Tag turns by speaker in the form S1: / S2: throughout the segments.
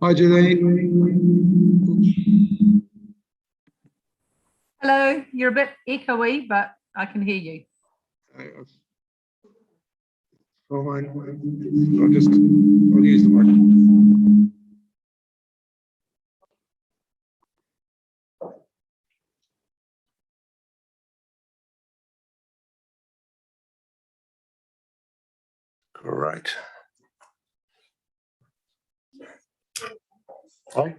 S1: Hi, Julie.
S2: Hello, you're a bit echoey, but I can hear you.
S1: Fine. I'll use the mic. Great. Hi.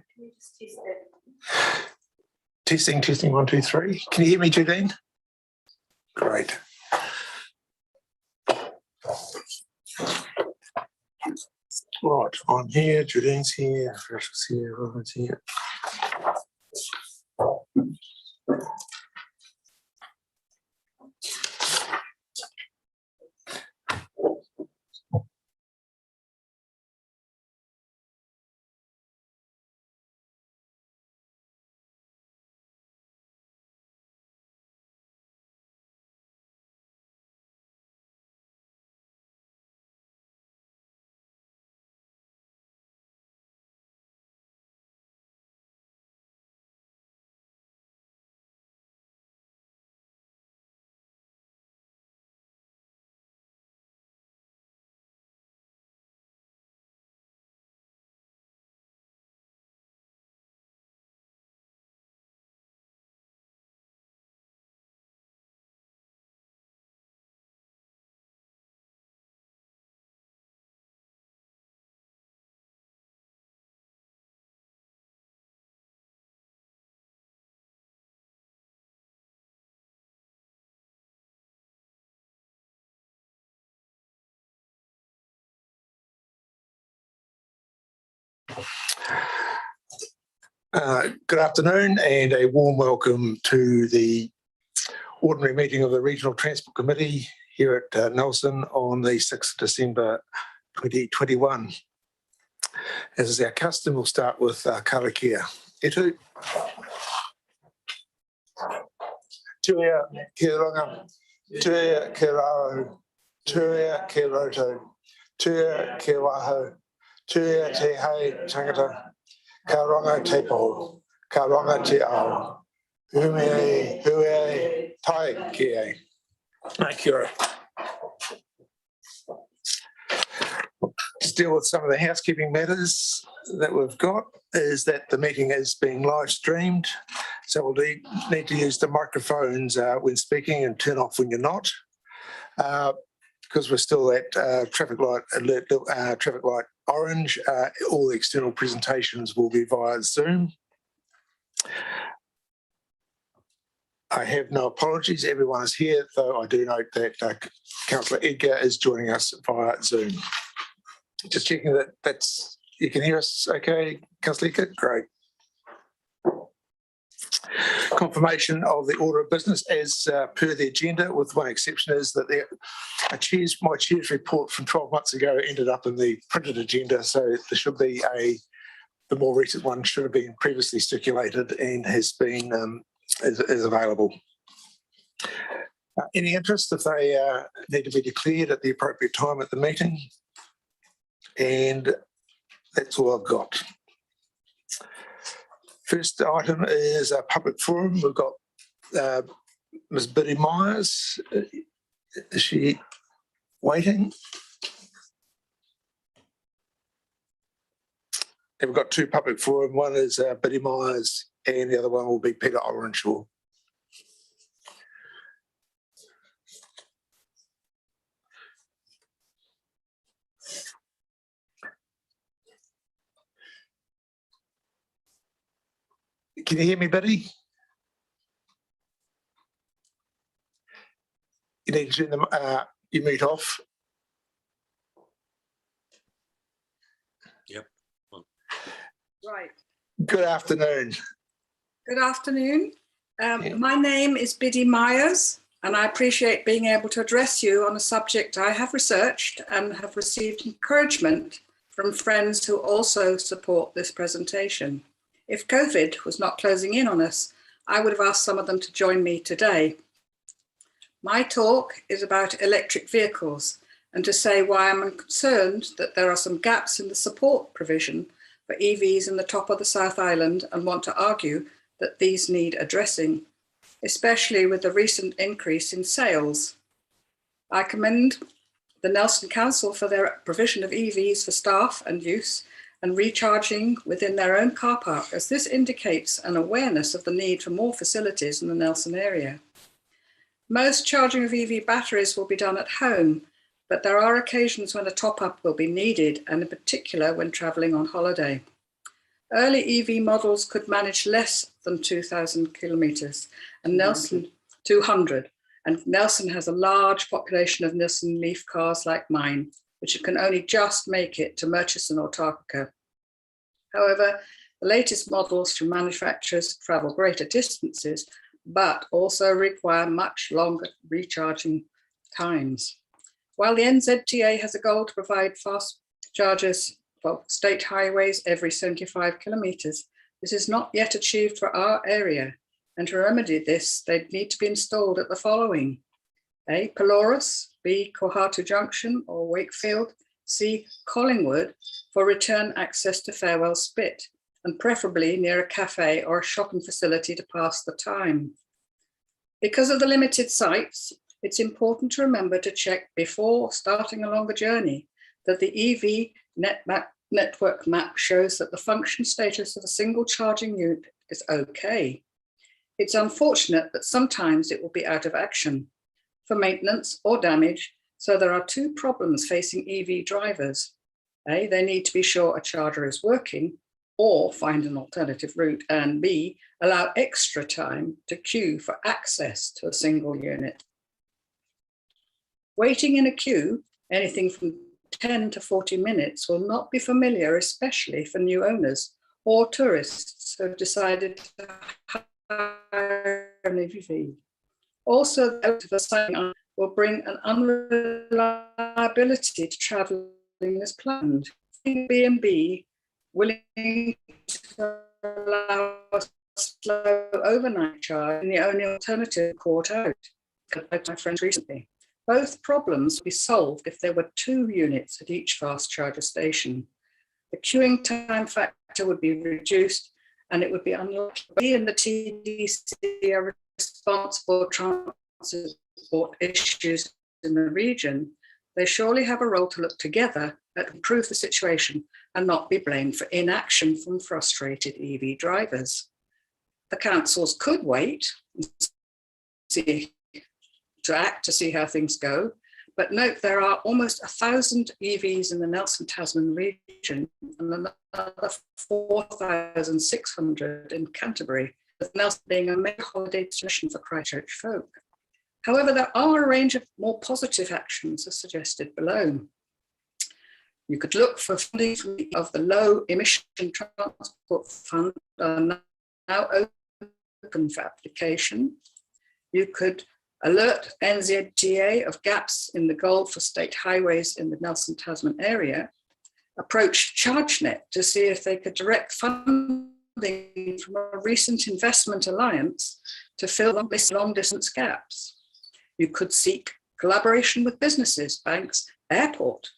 S1: Testing, 1, 2, 3. Can you hear me, Judine? Great. Right, I'm here, Judine's here, Fresh is here, Robin's here. Good afternoon and a warm welcome to the ordinary meeting of the Regional Transport Committee here at Nelson on the 6th of December 2021. As is our custom, we'll start with karakia. E tū. Tuia ke ronga, tuia ke rau, tuia ke roto, tuia ke waho, tuia te hei tangata, ka ronga te po, ka ronga te ao, hue tai ki e. Kia ora. To deal with some of the housekeeping matters that we've got is that the meeting is being live streamed. So we'll need to use the microphones when speaking and turn off when you're not. Because we're still at traffic light alert, traffic light orange, all the external presentations will be via Zoom. I have no apologies, everyone is here, though I do note that Councillor Edgar is joining us via Zoom. Just checking that you can hear us okay, Councillor Edgar? Great. Confirmation of the order of business as per the agenda, with one exception is that my chair's report from 12 months ago ended up in the printed agenda, so there should be the more recent one should have been previously circulated and has been is available. Any interest if they need to be declared at the appropriate time at the meeting, and that's all I've got. First item is a public forum. We've got Ms. Biddy Myers. Is she waiting? And we've got two public forum. One is Biddy Myers and the other one will be Peter Orenshaw. Can you hear me, Biddy? You need to turn your mute off.
S3: Yep.
S4: Right.
S1: Good afternoon.
S4: Good afternoon. My name is Biddy Myers, and I appreciate being able to address you on a subject I have researched and have received encouragement from friends who also support this presentation. If COVID was not closing in on us, I would have asked some of them to join me today. My talk is about electric vehicles and to say why I'm concerned that there are some gaps in the support provision for EVs in the top of the South Island and want to argue that these need addressing, especially with the recent increase in sales. I commend the Nelson Council for their provision of EVs for staff and use and recharging within their own car park, as this indicates an awareness of the need for more facilities in the Nelson area. Most charging of EV batteries will be done at home, but there are occasions when a top-up will be needed, and in particular when travelling on holiday. Early EV models could manage less than 2,000 kilometres, and Nelson 200. And Nelson has a large population of Nissan Leaf cars like mine, which can only just make it to Murchison or Tarka. However, the latest models from manufacturers travel greater distances, but also require much longer recharging times. While the NZTA has a goal to provide fast chargers for state highways every 75 kilometres, this is not yet achieved for our area. And to remedy this, they need to be installed at the following: A, Pelorus; B, Kohatu Junction or Wakefield; C, Collingwood for return access to Farewell Spit, and preferably near a cafe or a shopping facility to pass the time. Because of the limited sites, it's important to remember to check before starting along the journey that the EV network map shows that the function status of a single charging unit is okay. It's unfortunate that sometimes it will be out of action for maintenance or damage, so there are two problems facing EV drivers. A, they need to be sure a charger is working or find an alternative route, and B, allow extra time to queue for access to a single unit. Waiting in a queue, anything from 10 to 40 minutes, will not be familiar, especially for new owners or tourists who have decided to hire an EV. Also, the sign will bring an unreliability to travelling as planned. B&B willing to allow a slow overnight charge and the only alternative caught out, like my friends recently. Both problems would be solved if there were 2 units at each fast charger station. The queuing time factor would be reduced, and it would be unlikely. We and the TDC are responsible for transport issues in the region. They surely have a role to look together at improve the situation and not be blamed for inaction from frustrated EV drivers. The councils could wait and act to see how things go, but note there are almost 1,000 EVs in the Nelson Tasman region and another 4,600 in Canterbury, with Nelson being a major holiday destination for Christchurch folk. However, there are a range of more positive actions as suggested below. You could look for funding of the Low Emission Transport Fund are now open for application. You could alert NZTA of gaps in the goal for state highways in the Nelson Tasman area, approach ChargeNet to see if they could direct funding from a recent investment alliance to fill long distance gaps. You could seek collaboration with businesses, banks, airport,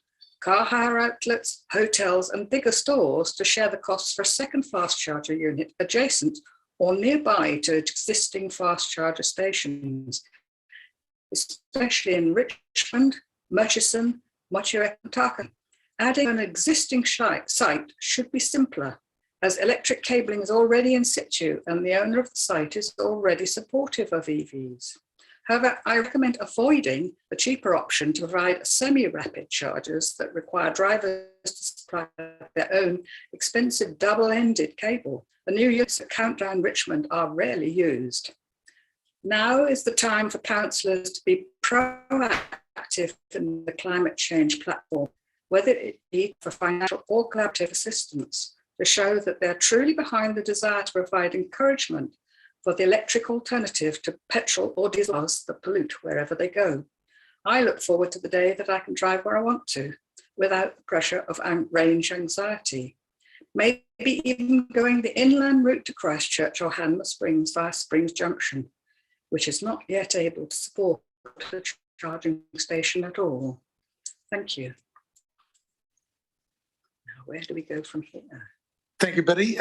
S4: car hire outlets, hotels, and bigger stores to share the costs for a second fast charger unit adjacent or nearby to existing fast charger stations, especially in Richmond, Murchison, Motueka, and Tarka. Adding an existing site should be simpler, as electric cabling is already in situ and the owner of the site is already supportive of EVs. However, I recommend avoiding the cheaper option to provide semi-rapid chargers that require drivers to supply their own expensive double-ended cable. The new units at Countdown Richmond are rarely used. Now is the time for councillors to be proactive in the climate change platform, whether it be for financial or collaborative assistance, to show that they're truly behind the desire to provide encouragement for the electric alternative to petrol or diesel cars that pollute wherever they go. I look forward to the day that I can drive where I want to without the pressure of range anxiety. Maybe even going the inland route to Christchurch or Hanmer Springs via Springs Junction, which is not yet able to support a charging station at all. Thank you. Now, where do we go from here?
S1: Thank you, Biddy.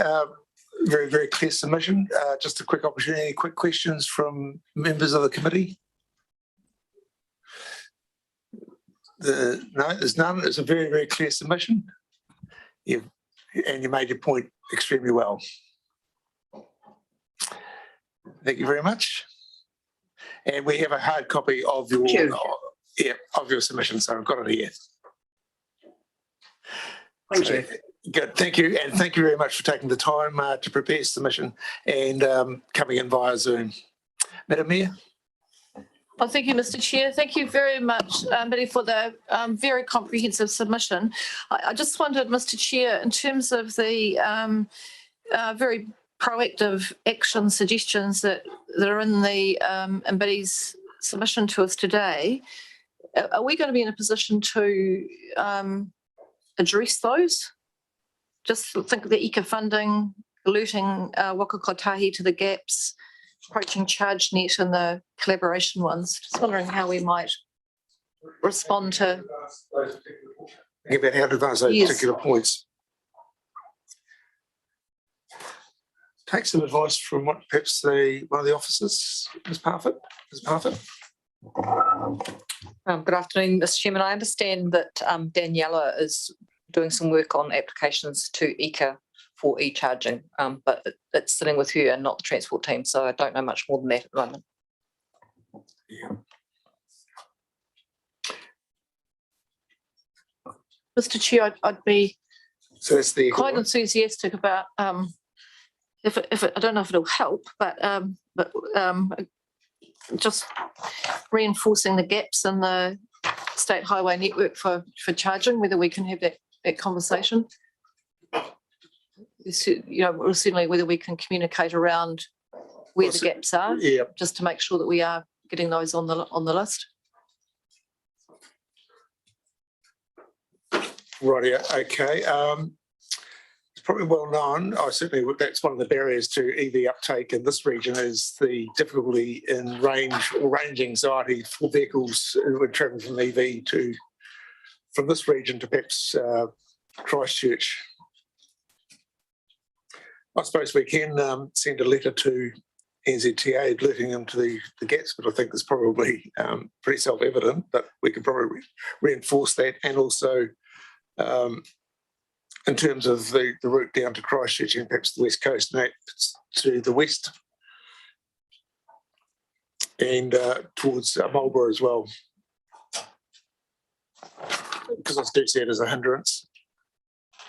S1: Very, very clear submission. Just a quick opportunity, any quick questions from members of the committee? No, there's none. It's a very, very clear submission. And you made your point extremely well. Thank you very much. And we have a hard copy of your submission, so I've got it here.
S4: Thank you.
S1: Good, thank you, and thank you very much for taking the time to prepare submission and coming in via Zoom. Madam Mayor.
S3: Well, thank you, Mr. Chair. Thank you very much, Biddy, for the very comprehensive submission. I just wondered, Mr. Chair, in terms of the very proactive action suggestions that are in the in Biddy's submission to us today, are we going to be in a position to address those? Just think of the ECA funding, alerting Waka Kotahi to the gaps, approaching ChargeNet and the collaboration ones. Just wondering how we might respond to.
S1: Think about how to advance those particular points. Take some advice from what perhaps one of the officers, Ms. Parfitt. Ms. Parfitt.
S5: Good afternoon, Mr. Chairman. I understand that Daniela is doing some work on applications to ECA for e-charging, but it's sitting with her and not the transport team, so I don't know much more than that at the moment.
S1: Yeah.
S3: Mr. Chair, I'd be quite
S1: one.
S3: enthusiastic about if I don't know if it'll help, but just reinforcing the gaps in the state highway network for charging, whether we can have that conversation. Certainly whether we can communicate around where the gaps are, just to make sure that we are getting those on the list.
S1: Right, yeah, okay. It's probably well known. Certainly that's one of the barriers to EV uptake in this region is the difficulty in range anxiety for vehicles who are travelling from EV from this region to perhaps Christchurch. I suppose we can send a letter to NZTA alerting them to the gaps, but I think it's probably pretty self-evident, but we could probably reinforce that, and also in terms of the route down to Christchurch and perhaps the West Coast and to the west and towards Marlborough as well, because I do see it as a hindrance.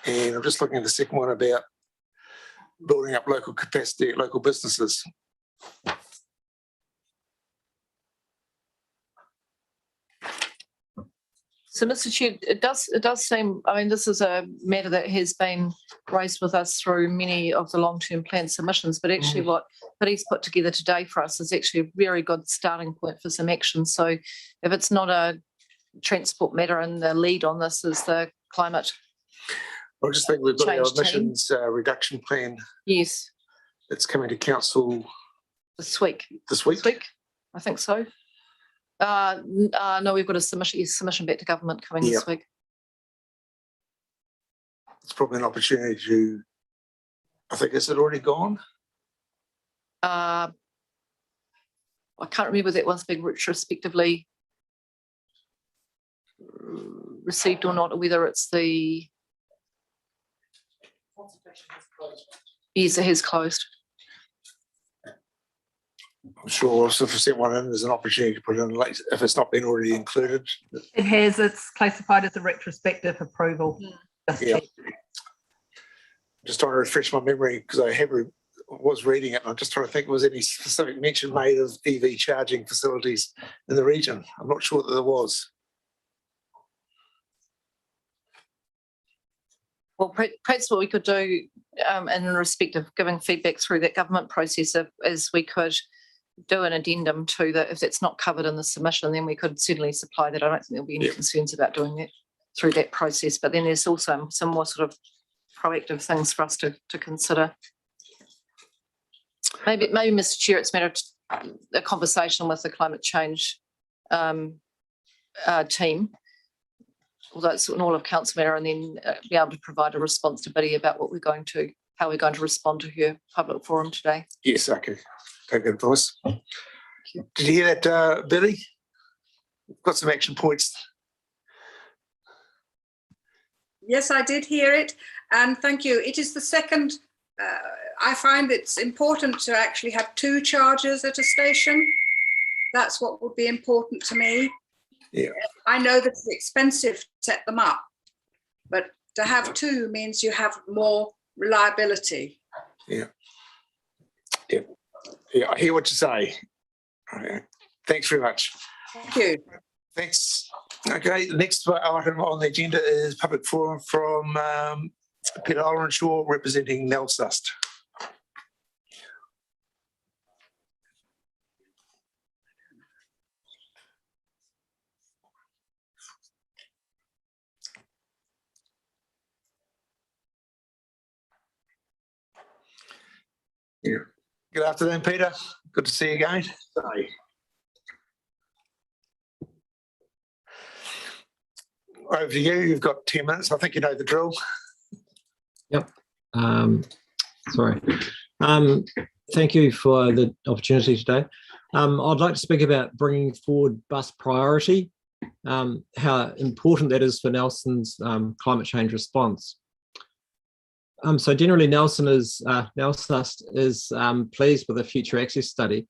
S1: And I'm just looking at the second one about building up local capacity at local businesses.
S3: So, Mr. Chair, it does seem, I mean, this is a matter that has been raised with us through many of the long-term plan submissions, but actually what he's put together today for us is actually a very good starting point for some action. So if it's not a transport matter, and the lead on this is the climate.
S1: I just think we've got our
S3: change
S1: emissions reduction plan.
S3: Yes.
S1: It's coming to council
S3: This week.
S1: this week.
S3: I think so. No, we've got a submission back to government coming this week.
S1: It's probably an opportunity to, I think, is it already gone?
S3: I can't remember that one's been retrospectively received or not, or whether it's the. Yes, it has closed.
S1: I'm sure if we sent one in, there's an opportunity to put it in late if it's not been already included.
S2: It has, it's classified as a retrospective approval.
S1: Yeah. Just trying to refresh my memory because I was reading it and I'm just trying to think, was any specific mention made of EV charging facilities in the region? I'm not sure that there was.
S3: Well, perhaps what we could do in respect of giving feedback through that government process is we could do an addendum to that. If it's not covered in the submission, then we could certainly supply that. I don't think there'll be any concerns about doing that through that process. But then there's also some more sort of proactive things for us to consider. Maybe, Mr. Chair, it's a matter of a conversation with the climate change team although it's an all of council matter, and then be able to provide a response to Biddy about what how we're going to respond to her public forum today.
S1: Yes, okay. Take that advice. Did you hear that, Billy? Got some action points.
S4: Yes, I did hear it, and thank you. It is the second. I find it's important to actually have 2 chargers at a station. That's what would be important to me.
S1: Yeah.
S4: I know that it's expensive to set them up, but to have 2 means you have more reliability.
S1: Yeah. Yeah. Yeah, I hear what you say. All right. Thanks very much.
S4: Thank you.
S1: Thanks. Okay, the next item on the agenda is public forum from Peter Olrenshaw representing Nelsust. Yeah. Good afternoon, Peter. Good to see you again. Hi. Over to you. You've got 10 minutes. I think you know the drill.
S6: Yep. Sorry. Thank you for the opportunity today. I'd like to speak about bringing forward bus priority, how important that is for Nelson's climate change response. So generally, Nelsust is pleased with the future access study.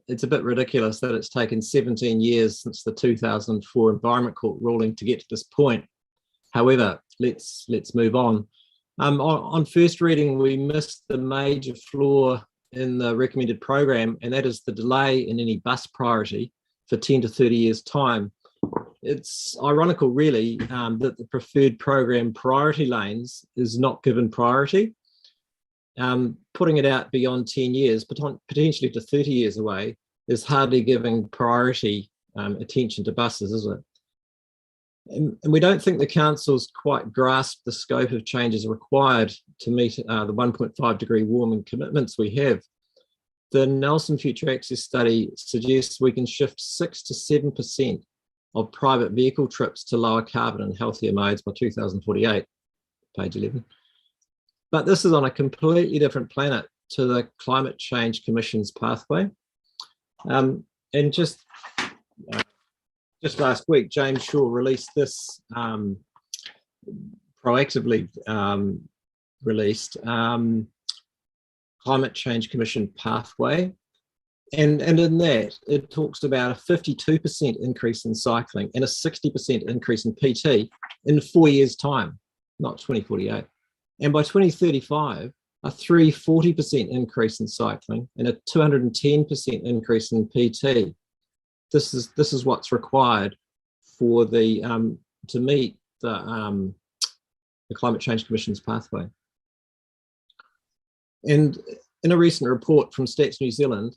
S6: It's a bit ridiculous that it's taken 17 years since the 2004 Environment Court ruling to get to this point. However, let's move on. On first reading, we missed the major flaw in the recommended program, and that is the delay in any bus priority for 10 to 30 years' time. It's ironical, really, that the preferred program priority lanes is not given priority. Putting it out beyond 10 years, potentially to 30 years away, is hardly giving priority attention to buses, is it? And we don't think the council's quite grasped the scope of changes required to meet the 1.5 degree warming commitments we have. The Nelson Future Access Study suggests we can shift 6 to 7% of private vehicle trips to lower carbon and healthier modes by 2048, page 11. But this is on a completely different planet to the Climate Change Commission's pathway. And just last week, James Shaw released this proactively released Climate Change Commission pathway. And in that, it talks about a 52% increase in cycling and a 60% increase in PT in 4 years' time, not 2048. And by 2035, a 340% increase in cycling and a 210% increase in PT. This is what's required for the to meet the Climate Change Commission's pathway. And in a recent report from Stats New Zealand,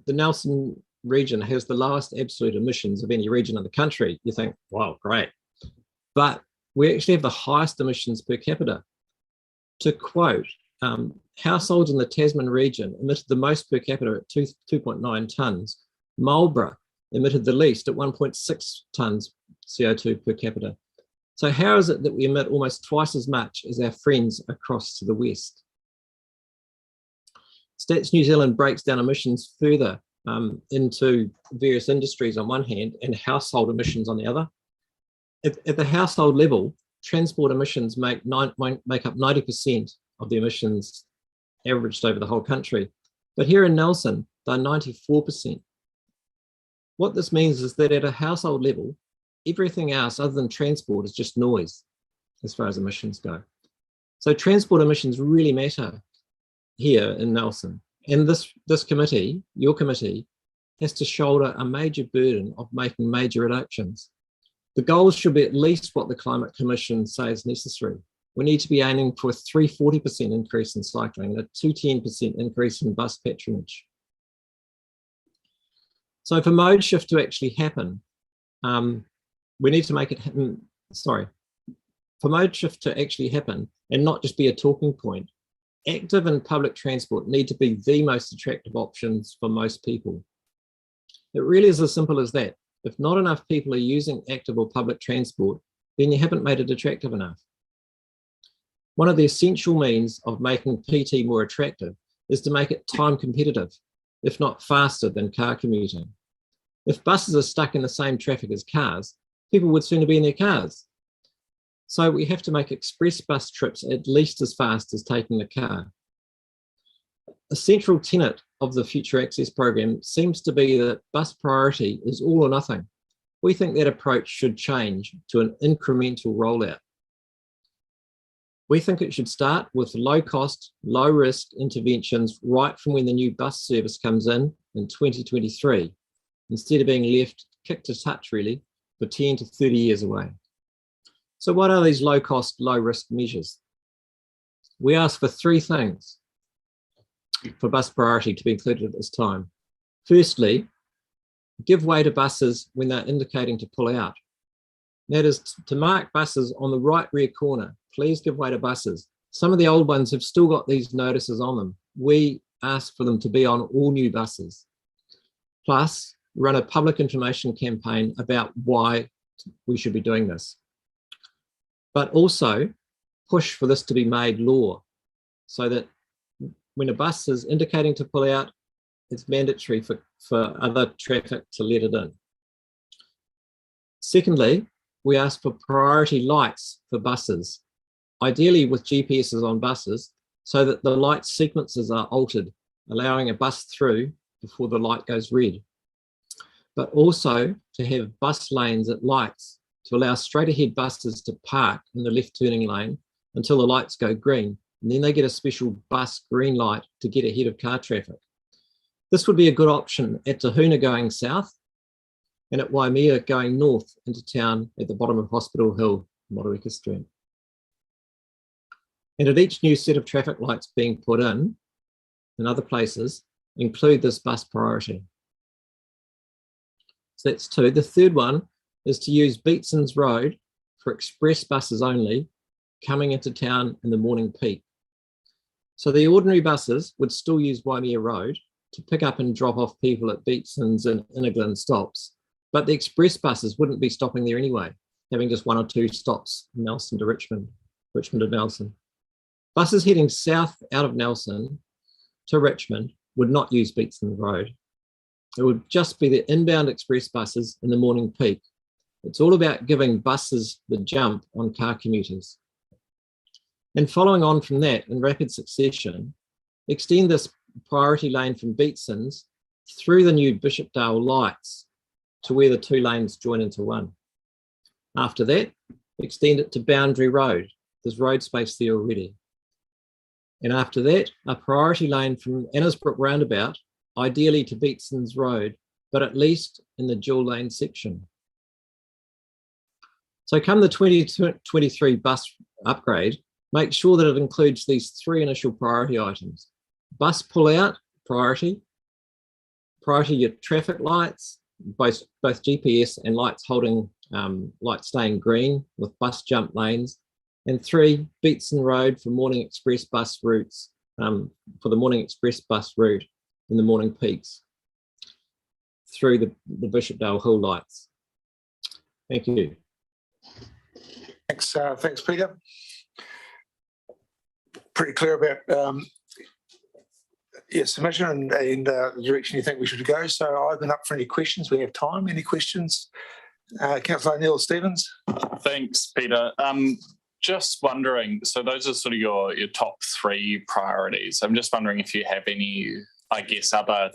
S6: the Nelson region has the lowest absolute emissions of any region in the country. You think, wow, great. But we actually have the highest emissions per capita. To quote, households in the Tasman region emitted the most per capita at 2.9 tonnes. Marlborough emitted the least at 1.6 tonnes CO2 per capita. So how is it that we emit almost twice as much as our friends across to the west? Stats New Zealand breaks down emissions further into various industries on one hand and household emissions on the other. At the household level, transport emissions make up 90% of the emissions averaged over the whole country. But here in Nelson, they're 94%. What this means is that at a household level, everything else other than transport is just noise as far as emissions go. So transport emissions really matter here in Nelson. And this committee, your committee, has to shoulder a major burden of making major reductions. The goals should be at least what the Climate Commission says necessary. We need to be aiming for a 340% increase in cycling and a 210% increase in bus patronage. So for mode shift to actually happen, we need to make it happen, for mode shift to actually happen and not just be a talking point, active and public transport need to be the most attractive options for most people. It really is as simple as that. If not enough people are using active or public transport, then you haven't made it attractive enough. One of the essential means of making PT more attractive is to make it time competitive, if not faster than car commuting. If buses are stuck in the same traffic as cars, people would sooner be in their cars. So we have to make express bus trips at least as fast as taking the car. A central tenet of the Future Access program seems to be that bus priority is all or nothing. We think that approach should change to an incremental rollout. We think it should start with low cost, low risk interventions right from when the new bus service comes in 2023, instead of being left kicked to touch really for 10 to 30 years away. So what are these low cost, low risk measures? We ask for three things for bus priority to be included at this time. Firstly, give way to buses when they're indicating to pull out. That is to mark buses on the right rear corner. Please give way to buses. Some of the old ones have still got these notices on them. We ask for them to be on all new buses. Plus, run a public information campaign about why we should be doing this. But also push for this to be made law so that when a bus is indicating to pull out, it's mandatory for other traffic to let it in. Secondly, we ask for priority lights for buses, ideally with GPSs on buses, so that the light sequences are altered, allowing a bus through before the light goes red. But also to have bus lanes at lights to allow straight ahead buses to park in the left turning lane until the lights go green, and then they get a special bus green light to get ahead of car traffic. This would be a good option at Tahuna going south and at Waimea going north into town at the bottom of Hospital Hill, Motueka Street. And at each new set of traffic lights being put in other places, include this bus priority. So that's two. The third one is to use Beatson's Road for express buses only coming into town in the morning peak. So the ordinary buses would still use Waimea Road to pick up and drop off people at Beatson's and Inaglan stops, but the express buses wouldn't be stopping there anyway, having just one or two stops, Nelson to Richmond, Richmond to Nelson. Buses heading south out of Nelson to Richmond would not use Beatson's Road. It would just be the inbound express buses in the morning peak. It's all about giving buses the jump on car commuters. And following on from that, in rapid succession, extend this priority lane from Beatson's through the new Bishopdale lights to where the two lanes join into one. After that, extend it to Boundary Road. There's road space there already. And after that, a priority lane from Annesbrook roundabout, ideally to Beatson's Road, but at least in the dual lane section. So come the 2023 bus upgrade, make sure that it includes these three initial priority items. Bus pull out, priority your traffic lights, both GPS and lights holding, lights staying green with bus jump lanes, and three, Beatson Road for morning express bus routes, for the morning express bus route in the morning peaks through the Bishopdale Hill lights. Thank you.
S1: Thanks, Peter. Pretty clear about your submission and the direction you think we should go. So I'll open up for any questions. We have time. Any questions? Councillor Neil Stevens.
S7: Thanks, Peter. Just wondering, so those are sort of your top three priorities. I'm just wondering if you have any, I guess, other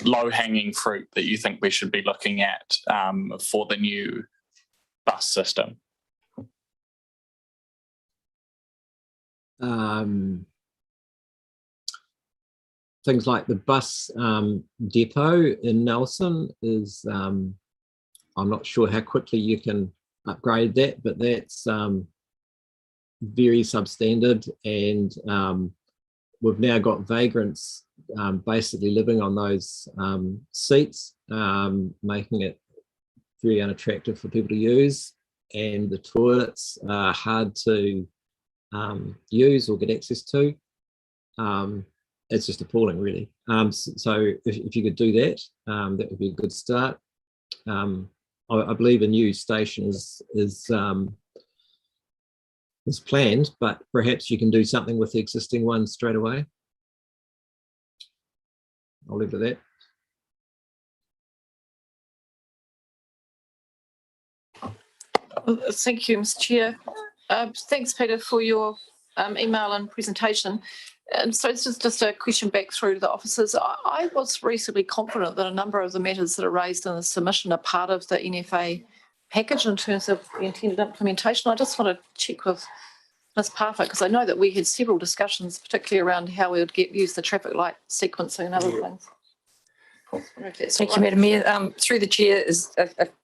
S7: low-hanging fruit that you think we should be looking at for the new bus system.
S6: Things like the bus depot in Nelson is, I'm not sure how quickly you can upgrade that, but that's very substandard, and we've now got vagrants basically living on those seats, making it very unattractive for people to use, and the toilets are hard to use or get access to. It's just appalling, really. So if you could do that, that would be a good start. I believe a new station is planned, but perhaps you can do something with the existing one straight away. I'll leave it at that.
S3: Thank you, Mr. Chair. Thanks, Peter, for your email and presentation. And so this is just a question back through to the officers. I was reasonably confident that a number of the matters that are raised in the submission are part of the NFA package in terms of the intended implementation. I just want to check with Ms. Parfitt, because I know that we had several discussions, particularly around how we would use the traffic light sequencing and other things.
S5: Thank you, Madam Mayor. Through the chair is,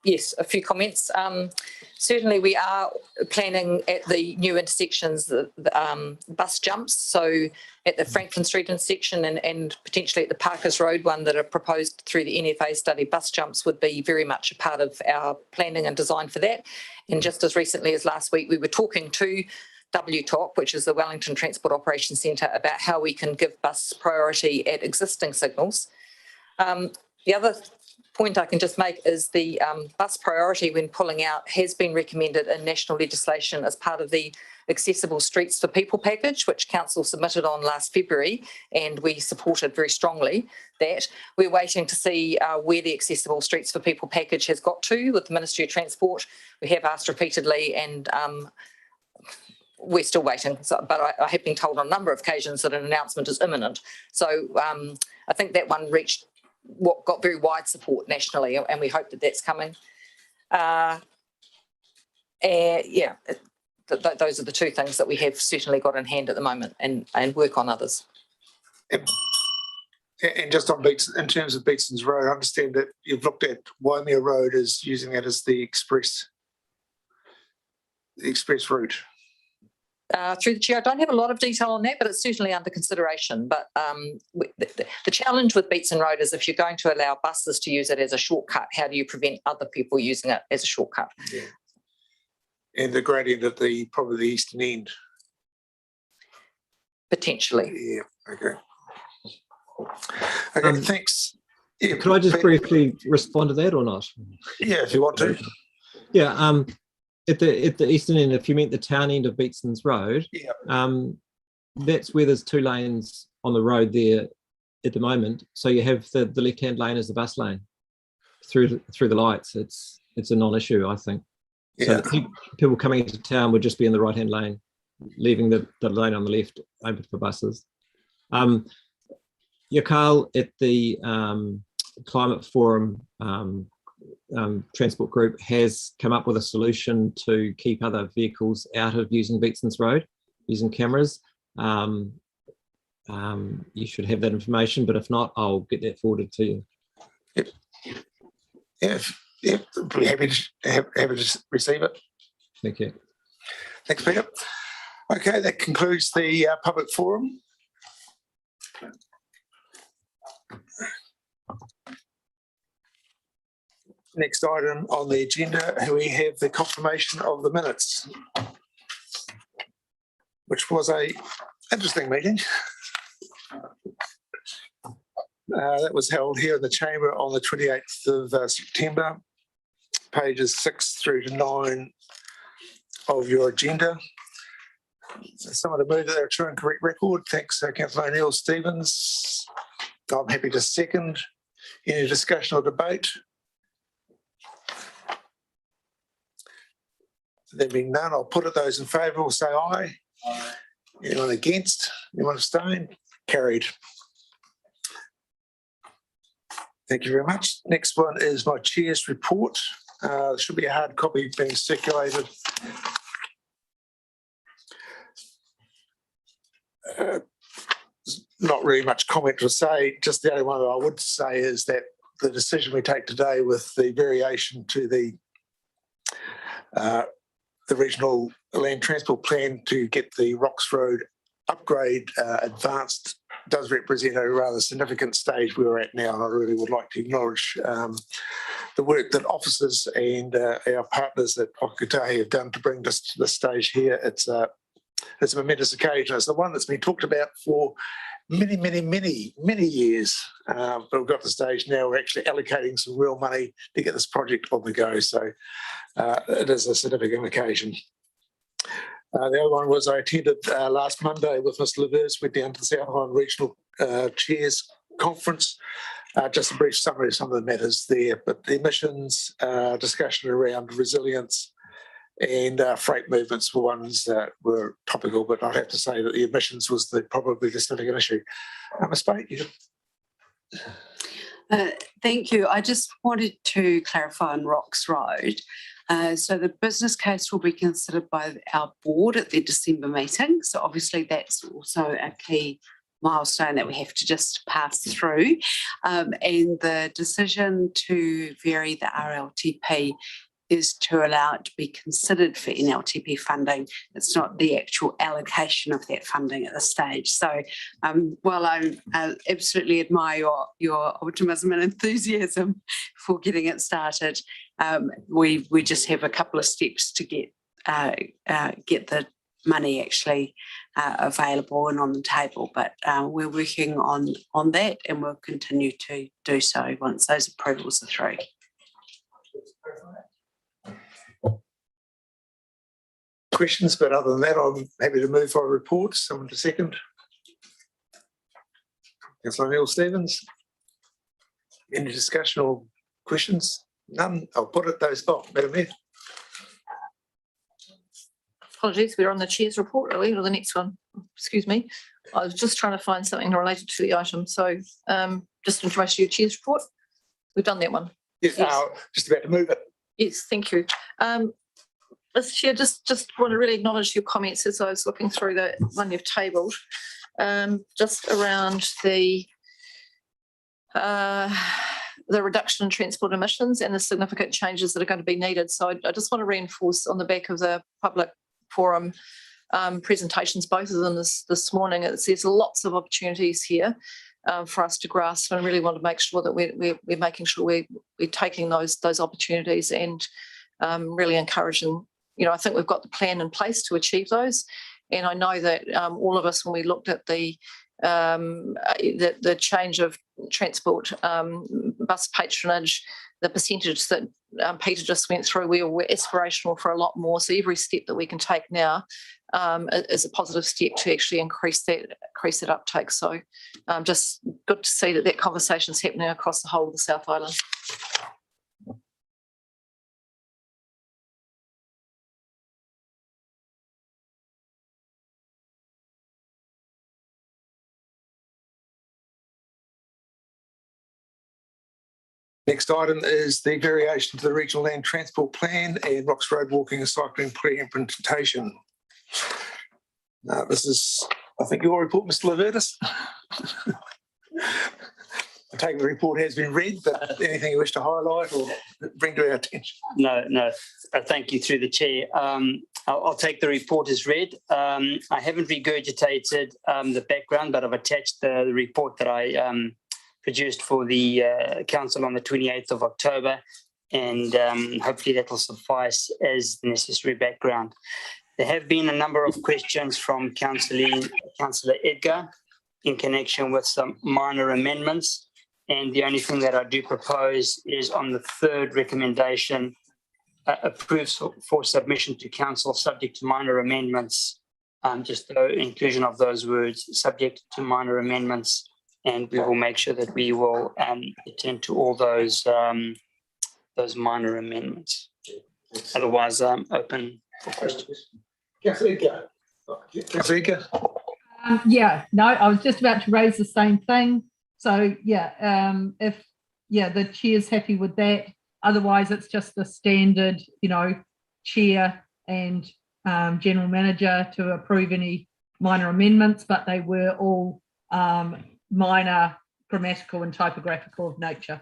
S5: yes, a few comments. Certainly we are planning at the new intersections, the bus jumps. So at the Franklin Street intersection and potentially at the Parkers Road one that are proposed through the NFA study, bus jumps would be very much a part of our planning and design for that. And just as recently as last week, we were talking to WTOP, which is the Wellington Transport Operations Centre, about how we can give bus priority at existing signals. The other point I can just make is the bus priority when pulling out has been recommended in national legislation as part of the Accessible Streets for People package, which Council submitted on last February, and we supported very strongly that. We're waiting to see where the Accessible Streets for People package has got to with the Ministry of Transport. We have asked repeatedly, and we're still waiting, but I have been told on a number of occasions that an announcement is imminent. So I think that one reached what got very wide support nationally, and we hope that that's coming. Yeah, those are the two things that we have certainly got in hand at the moment, and work on others.
S1: And just on Beats, in terms of Beatson's Road, I understand that you've looked at Waimea Road as using it as the express route.
S5: Through the chair, I don't have a lot of detail on that, but it's certainly under consideration. But the challenge with Beatson Road is if you're going to allow buses to use it as a shortcut, how do you prevent other people using it as a shortcut?
S1: Yeah. And the gradient at probably the eastern end.
S5: Potentially.
S1: Yeah, okay, thanks. Yeah,
S6: could I just briefly respond to that or not?
S1: Yeah, if you want to.
S6: Yeah, at the eastern end, if you meant the town end of Beatson's Road, that's where there's 2 lanes on the road there at the moment. So you have the left-hand lane as the bus lane through the lights. It's a non-issue, I think. So people coming into town would just be in the right-hand lane, leaving the lane on the left open for buses. Carl, at the Climate Forum Transport Group has come up with a solution to keep other vehicles out of using Beatson's Road, using cameras. You should have that information, but if not, I'll get that forwarded to you.
S1: Yep, be happy to receive it.
S6: Thank you.
S1: Thanks, Peter. Okay, that concludes the public forum. Next item on the agenda, we have the confirmation of the minutes, which was a interesting meeting. That was held here in the chamber on the 28th of September, pages 6 through to 9 of your agenda. Someone to move that they're a true and correct record. Thanks, Councillor O'Neill Stevens. I'm happy to second. Any discussion or debate? There being none, I'll put it. Those in favour will say aye. Aye. Anyone against? Anyone abstain? Carried. Thank you very much. Next one is my chair's report. There should be a hard copy being circulated. Not really much comment to say. Just the only one that I would say is that the decision we take today with the variation to the regional land transport plan to get the Rocks Road upgrade advanced does represent a rather significant stage we're at now, and I really would like to acknowledge the work that officers and our partners at Okatahi have done to bring this to this stage here. It's a It's a momentous occasion. It's the one that's been talked about for many years. But we've got to the stage now we're actually allocating some real money to get this project on the go. So it is a significant occasion. The other one was I attended last Monday with Mr. Leverse, went down to the South Island Regional Chairs Conference. Just a brief summary of some of the matters there, but the emissions, discussion around resilience and freight movements were ones that were topical, but I'd have to say that the emissions was probably the significant issue. Ms. Bate, you.
S8: Thank you. I just wanted to clarify on Rocks Road. So the business case will be considered by our board at their December meeting. So obviously that's also a key milestone that we have to just pass through. And the decision to vary the RLTP is to allow it to be considered for NLTP funding. It's not the actual allocation of that funding at this stage. So while I absolutely admire your optimism and enthusiasm for getting it started, we just have a couple of steps to get the money actually available and on the table. But we're working on that, and we'll continue to do so once those approvals are through.
S1: Questions, but other than that, I'm happy to move for a report. Someone to second. Councillor Neil Stevens. Any discussion or questions? None. I'll put it those. Oh, Madam Mayor.
S3: Apologies, we're on the chair's report, are we, or the next one? Excuse me. I was just trying to find something related to the item. So just in relation to your chair's report, we've done that one.
S1: Yes, just about to move it.
S3: Yes, thank you. Mr. Chair, just want to really acknowledge your comments as I was looking through the one you've tabled, just around the reduction in transport emissions and the significant changes that are going to be needed. So I just want to reinforce on the back of the public forum presentations, both of them this morning, there's lots of opportunities here for us to grasp, and really want to make sure that we're making sure we're taking those opportunities and really encouraging. I think we've got the plan in place to achieve those, and I know that all of us, when we looked at the change of transport bus patronage, the percentage that Peter just went through, we're aspirational for a lot more. So every step that we can take now is a positive step to actually increase that uptake. So just good to see that conversation is happening across the whole of the South Island.
S1: Next item is the variation to the Regional Land Transport Plan and Rocks Road Walking and Cycling pre-implementation. This is, I think, your report, Mr. Levertis. I take the report has been read, but anything you wish to highlight or bring to our attention?
S9: No. Thank you through the chair. I'll take the report as read. I haven't regurgitated the background, but I've attached the report that I produced for the council on the 28th of October, and hopefully that will suffice as the necessary background. There have been a number of questions from Councillor Edgar in connection with some minor amendments, and the only thing that I do propose is on the third recommendation, approves for submission to council subject to minor amendments, just the inclusion of those words, subject to minor amendments, and we will make sure that we will attend to all those minor amendments. Otherwise, open for questions.
S1: Councillor Edgar. Councillor Edgar.
S2: I was just about to raise the same thing. So if the chair's happy with that, otherwise it's just the standard, chair and general manager to approve any minor amendments, but they were all minor grammatical and typographical of nature.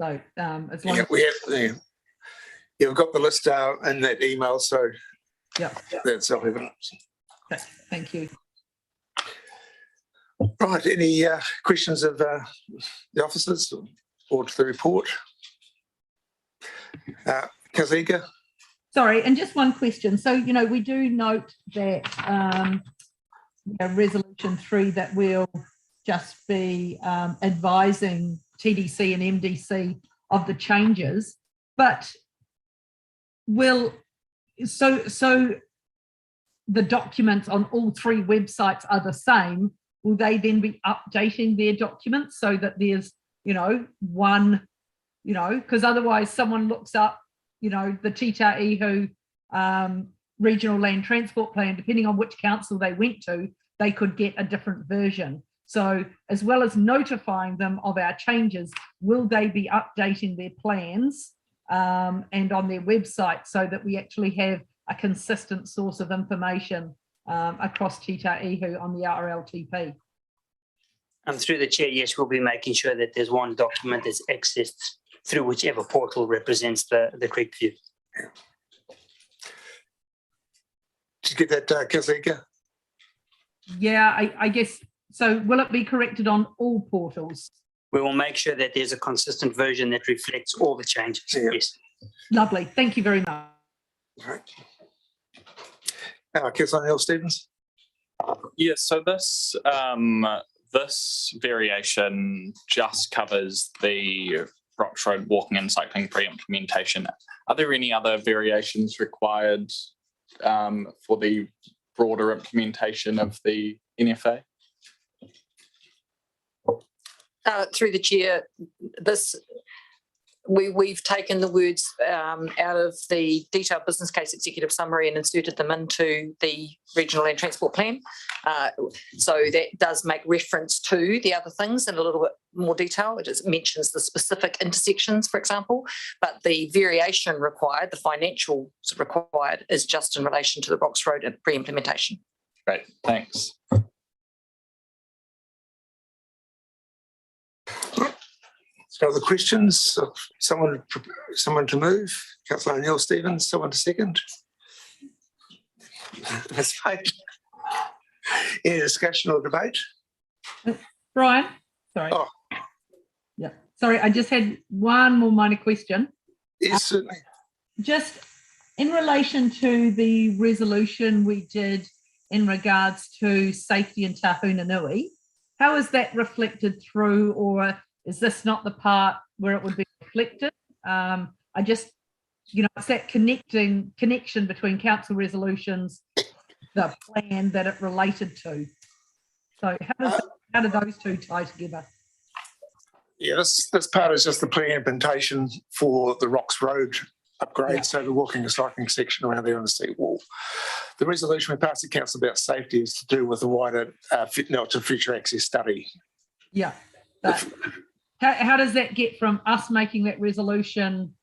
S2: So as long as
S1: we've got the list in that email, so that's self-evident.
S2: Okay, thank you.
S1: Right, any questions of the officers or to the report? Councillor Edgar?
S2: Sorry, and just one question. So, we do note that resolution 3 that we'll just be advising TDC and MDC of the changes, but so the documents on all 3 websites are the same. Will they then be updating their documents so that there's, one, because otherwise someone looks up, the Titaihu regional land transport plan, depending on which council they went to, they could get a different version. So as well as notifying them of our changes, will they be updating their plans and on their website so that we actually have a consistent source of information across Titaihu on the RLTP?
S9: Through the chair, yes, we'll be making sure that there's one document that's accessed through whichever portal represents the correct view.
S1: Did you get that, Kazika?
S2: Yeah, I guess, so will it be corrected on all portals?
S9: We will make sure that there's a consistent version that reflects all the changes.
S1: Yeah.
S9: Yes.
S2: Lovely, thank you very much.
S1: All right. Councillor Neil-Stevens.
S7: Yeah, so this variation just covers the Rocks Road walking and cycling pre-implementation. Are there any other variations required for the broader implementation of the NFA?
S5: Through the chair, we've taken the words out of the detailed business case executive summary and inserted them into the regional land transport plan. So that does make reference to the other things in a little bit more detail. It just mentions the specific intersections, for example, but the variation required, the financial required, is just in relation to the Rocks Road pre-implementation.
S7: Great, thanks.
S1: So other questions? Someone to move? Councillor Neil-Stevens, someone to second? That's fine. Any discussion or debate?
S2: Brian, sorry.
S1: Oh.
S2: Yeah, sorry, I just had one more minor question.
S1: Yes, certainly.
S2: Just in relation to the resolution we did in regards to safety in Tahuna Nui, how is that reflected through, or is this not the part where it would be reflected? I just, it's that connection between council resolutions, the plan that it related to. So how do those two tie together?
S1: Yeah, this part is just the pre-implementation for the Rocks Road upgrade, so the walking and cycling section around there on the seat wall. The resolution we passed to council about safety is to do with the wider future access study.
S2: Yeah, but how does that get from us making that resolution,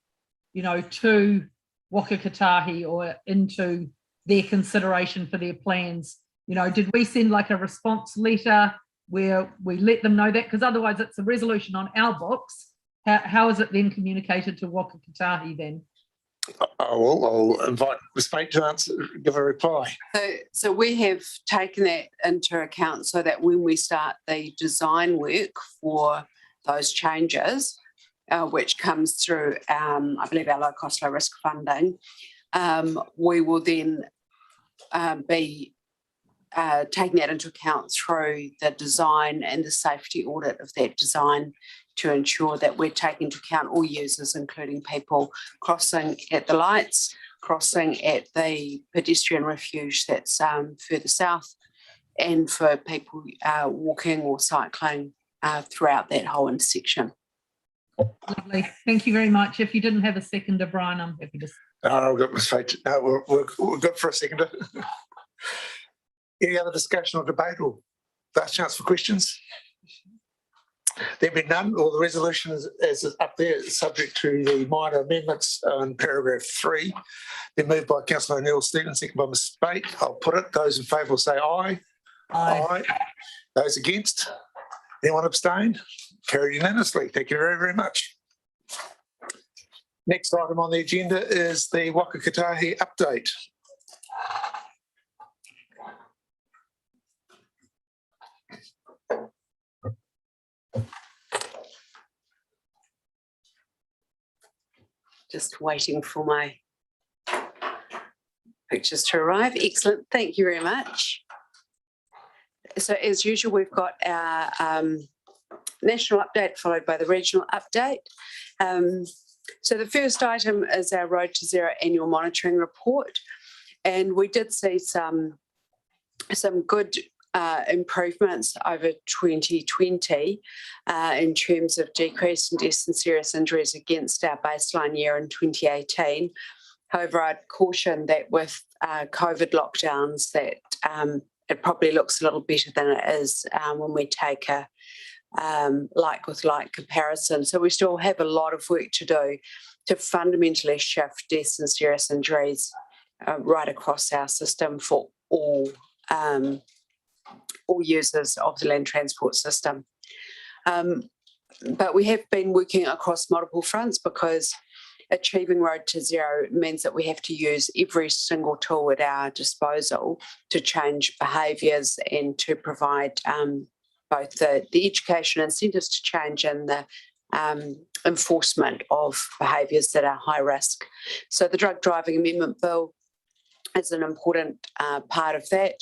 S2: to Waka Kotahi or into their consideration for their plans? Did we send like a response letter where we let them know that? Because otherwise it's a resolution on our books. How is it then communicated to Waka Kotahi then?
S1: I'll invite Ms. Fate to give a reply.
S8: So we have taken that into account so that when we start the design work for those changes, which comes through, I believe, our low cost, low risk funding, we will then be taking that into account through the design and the safety audit of that design to ensure that we're taking into account all users, including people crossing at the lights, crossing at the pedestrian refuge that's further south, and for people walking or cycling throughout that whole intersection.
S2: Lovely. Thank you very much. If you didn't have a seconder, Brian, I'm happy to.
S1: I've got Ms. Fate. No, we're good for a seconder. Any other discussion or debate or last chance for questions? There being none, or the resolution is up there, subject to the minor amendments in paragraph 3. Then moved by Councillor Neil-Stevens, second by Ms. Spate. I'll put it. Those in favour will say aye.
S2: Aye.
S1: Those against? Anyone abstain? Carried unanimously. Thank you very, very much. Next item on the agenda is the Waka Kotahi update.
S8: Just waiting for my pictures to arrive. Excellent. Thank you very much. So as usual, we've got our national update followed by the regional update. So the first item is our Road to Zero annual monitoring report. And we did see some good improvements over 2020 in terms of decrease in deaths and serious injuries against our baseline year in 2018. However, I'd caution that with COVID lockdowns that it probably looks a little better than it is when we take a like with like comparison. So we still have a lot of work to do to fundamentally shift deaths and serious injuries right across our system for all users of the land transport system. But we have been working across multiple fronts because achieving Road to Zero means that we have to use every single tool at our disposal to change behaviours and to provide both the education incentives to change and the enforcement of behaviours that are high risk. So the Drug Driving Amendment Bill is an important part of that.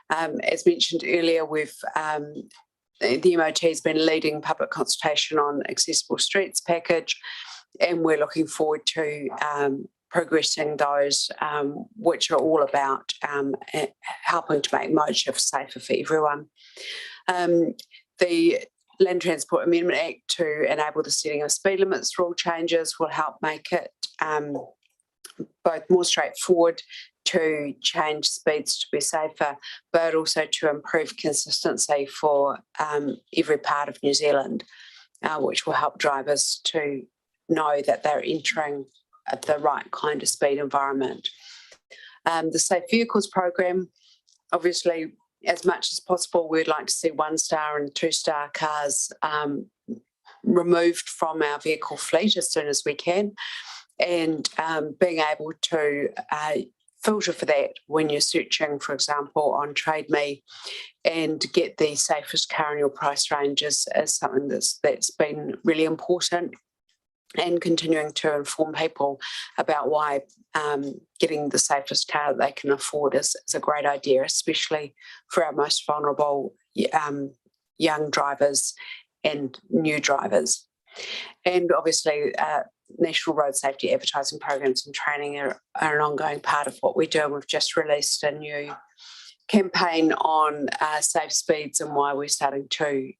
S8: As mentioned earlier, the MOT has been leading public consultation on Accessible Streets package, and we're looking forward to progressing those, which are all about helping to make mode shift safer for everyone. The Land Transport Amendment Act to enable the setting of speed limits rule changes will help make it both more straightforward to change speeds to be safer, but also to improve consistency for every part of New Zealand, which will help drivers to know that they're entering the right kind of speed environment. The Safe Vehicles program, obviously, as much as possible, we'd like to see 1-star and 2-star cars removed from our vehicle fleet as soon as we can, and being able to filter for that when you're searching, for example, on Trade Me, and get the safest car in your price range is something that's been really important, and continuing to inform people about why getting the safest car that they can afford is a great idea, especially for our most vulnerable young drivers and new drivers. And obviously, national road safety advertising programs and training are an ongoing part of what we do. We've just released a new campaign on safe speeds and why we're starting to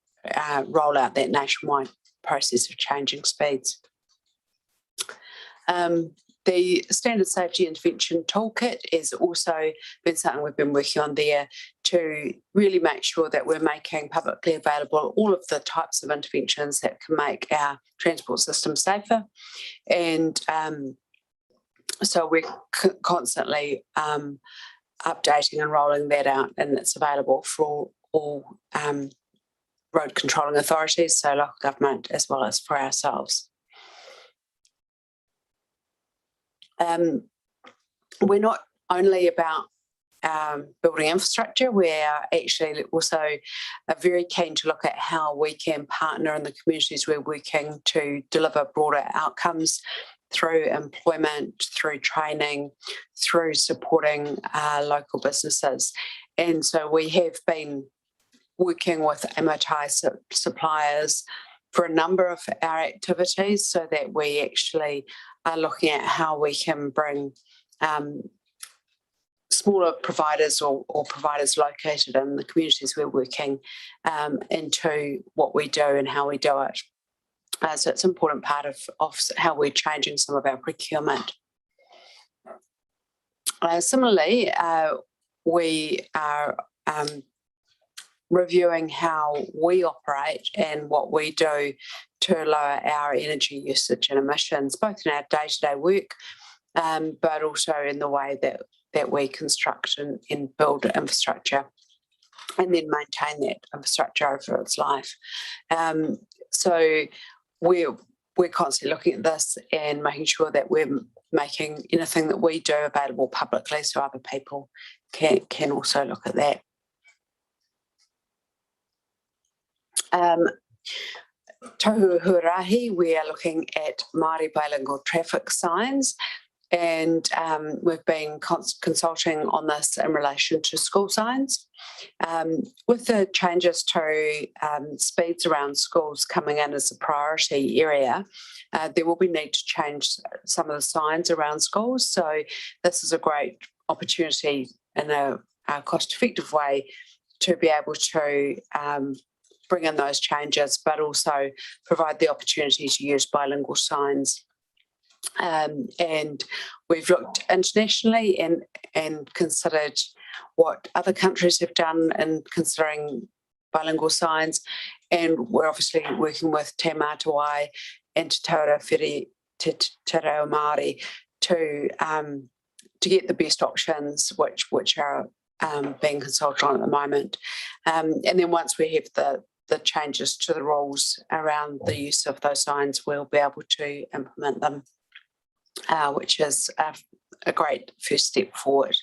S8: roll out that nationwide process of changing speeds. The Standard Safety Intervention Toolkit has also been something we've been working on there to really make sure that we're making publicly available all of the types of interventions that can make our transport system safer. And so we're constantly updating and rolling that out, and it's available for all road controlling authorities, so local government as well as for ourselves. We're not only about building infrastructure, we're actually also very keen to look at how we can partner in the communities we're working to deliver broader outcomes through employment, through training, through supporting local businesses. And so we have been working with MOT suppliers for a number of our activities so that we actually are looking at how we can bring smaller providers or providers located in the communities we're working into what we do and how we do it. So it's an important part of how we're changing some of our procurement. Similarly, we are reviewing how we operate and what we do to lower our energy usage and emissions, both in our day-to-day work, but also in the way that we construct and build infrastructure and then maintain that infrastructure over its life. So we're constantly looking at this and making sure that we're making anything that we do available publicly so other people can also look at that. Tohu Huarahi, we are looking at Māori bilingual traffic signs, And we've been consulting on this in relation to school signs. With the changes to speeds around schools coming in as a priority area, there will be need to change some of the signs around schools. So this is a great opportunity in a cost-effective way to be able to bring in those changes, but also provide the opportunity to use bilingual signs. And we've looked internationally and considered what other countries have done in considering bilingual signs. And we're obviously working with Te Mātua and Te Taurawhiri, Te Reo Māori to get the best options, which are being consulted on at the moment. And then once we have the changes to the rules around the use of those signs, we'll be able to implement them, which is a great first step forward.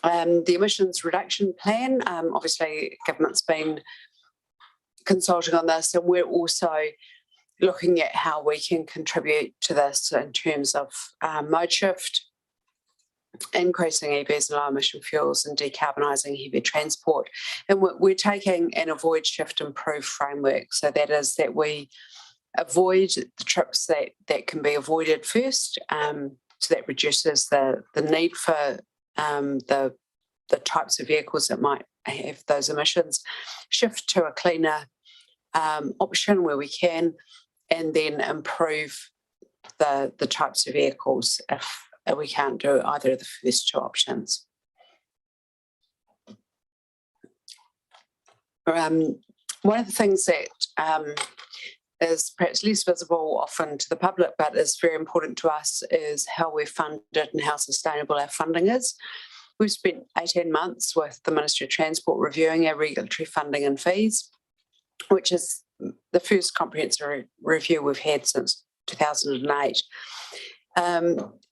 S8: The emissions reduction plan, obviously government's been consulting on this, and we're also looking at how we can contribute to this in terms of mode shift, increasing EVs and low emission fuels, and decarbonising heavy transport. And we're taking an avoid, shift, improve framework. So that is that we avoid the trips that can be avoided first. So that reduces the need for the types of vehicles that might have those emissions. Shift to a cleaner option where we can, and then improve the types of vehicles if we can't do either of the first two options. One of the things that is perhaps less visible often to the public, but is very important to us, is how we're funded and how sustainable our funding is. We've spent 18 months with the Ministry of Transport reviewing our regulatory funding and fees, which is the first comprehensive review we've had since 2008.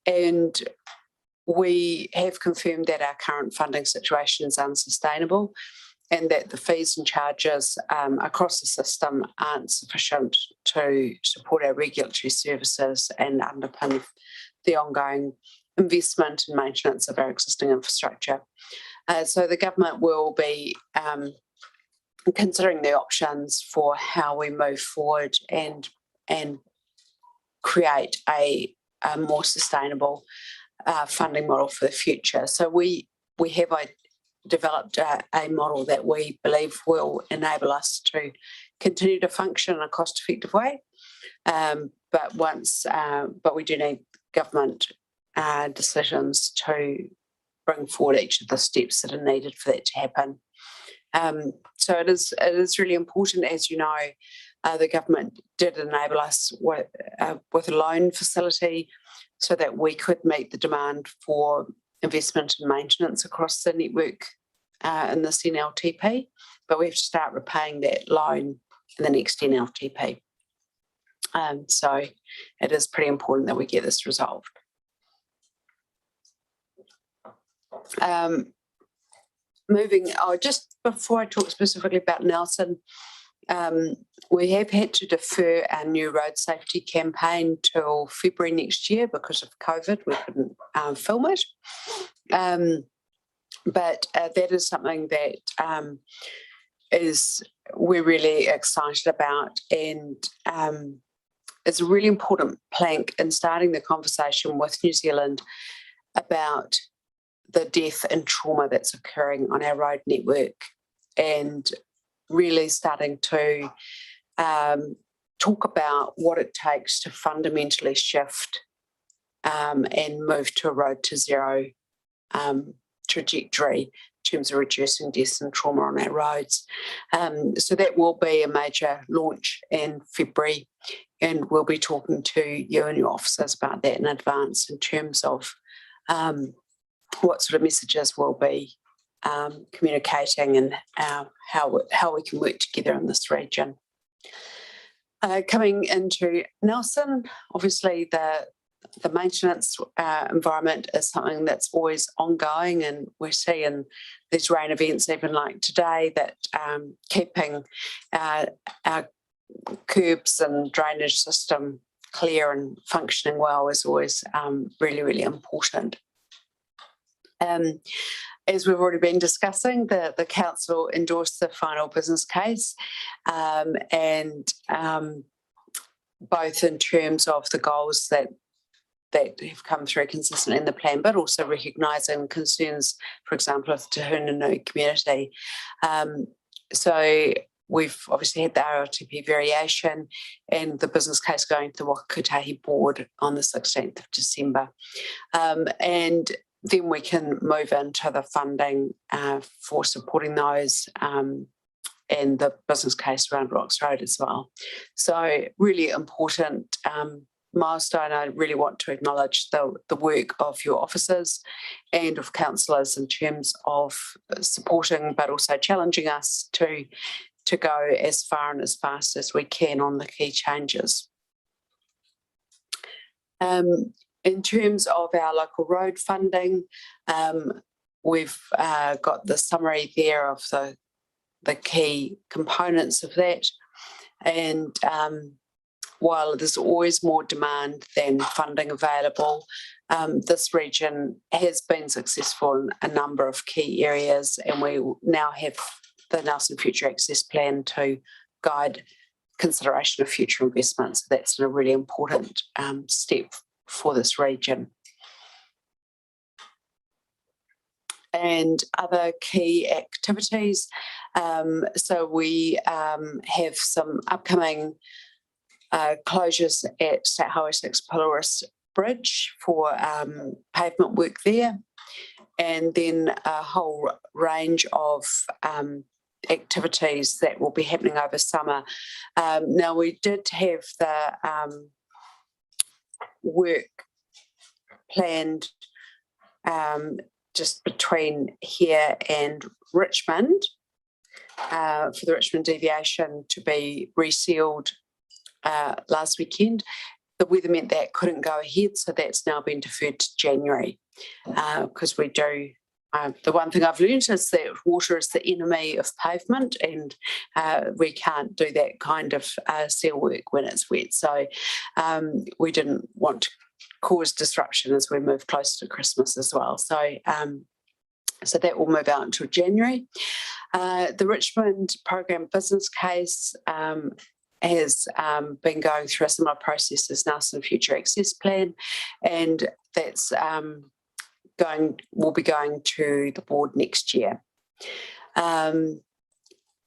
S8: And we have confirmed that our current funding situation is unsustainable, and that the fees and charges across the system aren't sufficient to support our regulatory services and underpin the ongoing investment and maintenance of our existing infrastructure. So the government will be considering the options for how we move forward and create a more sustainable funding model for the future. So we have developed a model that we believe will enable us to continue to function in a cost-effective way. But we do need government decisions to bring forward each of the steps that are needed for that to happen. So it is really important, as you know. The government did enable us with a loan facility so that we could meet the demand for investment and maintenance across the network in this NLTP, but we have to start repaying that loan in the next NLTP. So it is pretty important that we get this resolved. Just before I talk specifically about Nelson, we have had to defer our new road safety campaign till February next year because of COVID. We couldn't film it. But that is something that we're really excited about, and it's a really important plank in starting the conversation with New Zealand about the death and trauma that's occurring on our road network, and really starting to talk about what it takes to fundamentally shift and move to a road to zero trajectory in terms of reducing deaths and trauma on our roads. So that will be a major launch in February, and we'll be talking to you and your officers about that in advance in terms of what sort of messages we'll be communicating and how we can work together in this region. Coming into Nelson, obviously the maintenance environment is something that's always ongoing, and we're seeing these rain events, even like today, that keeping our curbs and drainage system clear and functioning well is always really, really important. As we've already been discussing, the council endorsed the final business case, and both in terms of the goals that have come through consistently in the plan, but also recognising concerns, for example, of the Te Hununu community. So we've obviously had the RLTP variation and the business case going to the Wakatahi board on the 16th of December. And then we can move into the funding for supporting those and the business case around Rocks Road as well. So really important milestone. I really want to acknowledge the work of your officers and of councillors in terms of supporting but also challenging us to go as far and as fast as we can on the key changes. In terms of our local road funding, we've got the summary there of the key components of that. And while there's always more demand than funding available, this region has been successful in a number of key areas, and we now have the Nelson Future Access Plan to guide consideration of future investments. That's a really important step for this region. And other key activities. So we have some upcoming closures at State Highway 6 Polaris Bridge for pavement work there, and then a whole range of activities that will be happening over summer. Now, we did have the work planned just between here and Richmond for the Richmond deviation to be resealed last weekend. The weather meant that couldn't go ahead, so that's now been deferred to January, because we do. The one thing I've learned is that water is the enemy of pavement, and we can't do that kind of seal work when it's wet. So we didn't want to cause disruption as we move closer to Christmas as well. So so that will move out until January. The Richmond program business case has been going through a similar process as Nelson Future Access Plan, and that's will be going to the board next year.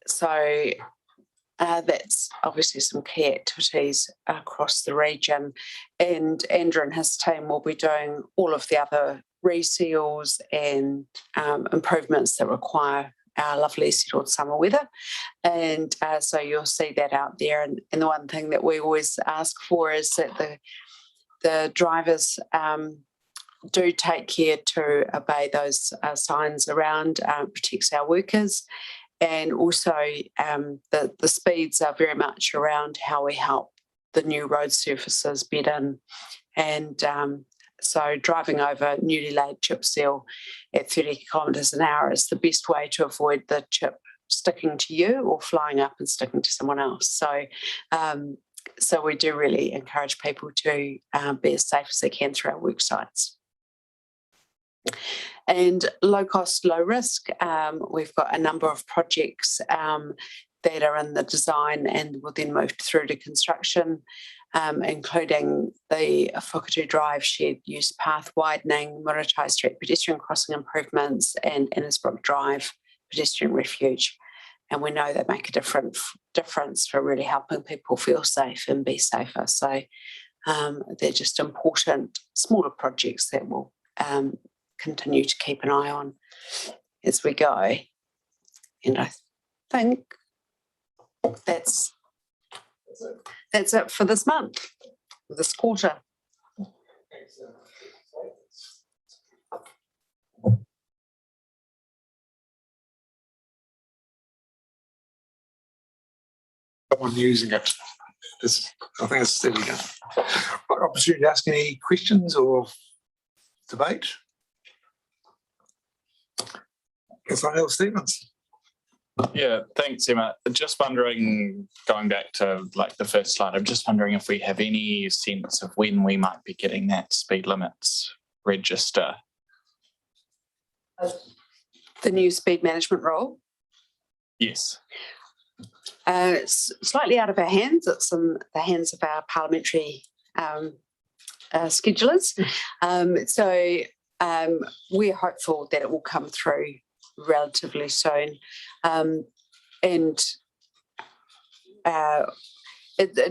S8: So that's obviously some key activities across the region, and Andrew and his team will be doing all of the other reseals and improvements that require our lovely settled summer weather. And so you'll see that out there. And the one thing that we always ask for is that the drivers do take care to obey those signs around, protects our workers. And also the speeds are very much around how we help the new road surfaces bed in. And so driving over newly laid chip seal at 30 kilometres an hour is the best way to avoid the chip sticking to you or flying up and sticking to someone else. So so we do really encourage people to be as safe as they can through our work sites. And low cost, low risk, we've got a number of projects that are in the design and will then move through to construction, including the Whakatu Drive shared use path widening, Muritai Street pedestrian crossing improvements, and Innisbrook Drive pedestrian refuge. And we know they make a difference for really helping people feel safe and be safer. So they're just important smaller projects that will continue to keep an eye on as we go. And I think that's it for this month, this quarter.
S1: Someone using it. I think it's there we go. Right, opportunity to ask any questions or debate. Councillor Neil Stevens.
S7: Yeah, thanks, Emma. Just wondering, going back to like the first slide, I'm just wondering if we have any sense of when we might be getting that speed limits register.
S8: The new speed management role.
S7: Yes.
S8: It's slightly out of our hands. It's in the hands of our parliamentary schedulers. We're hopeful that it will come through relatively soon. It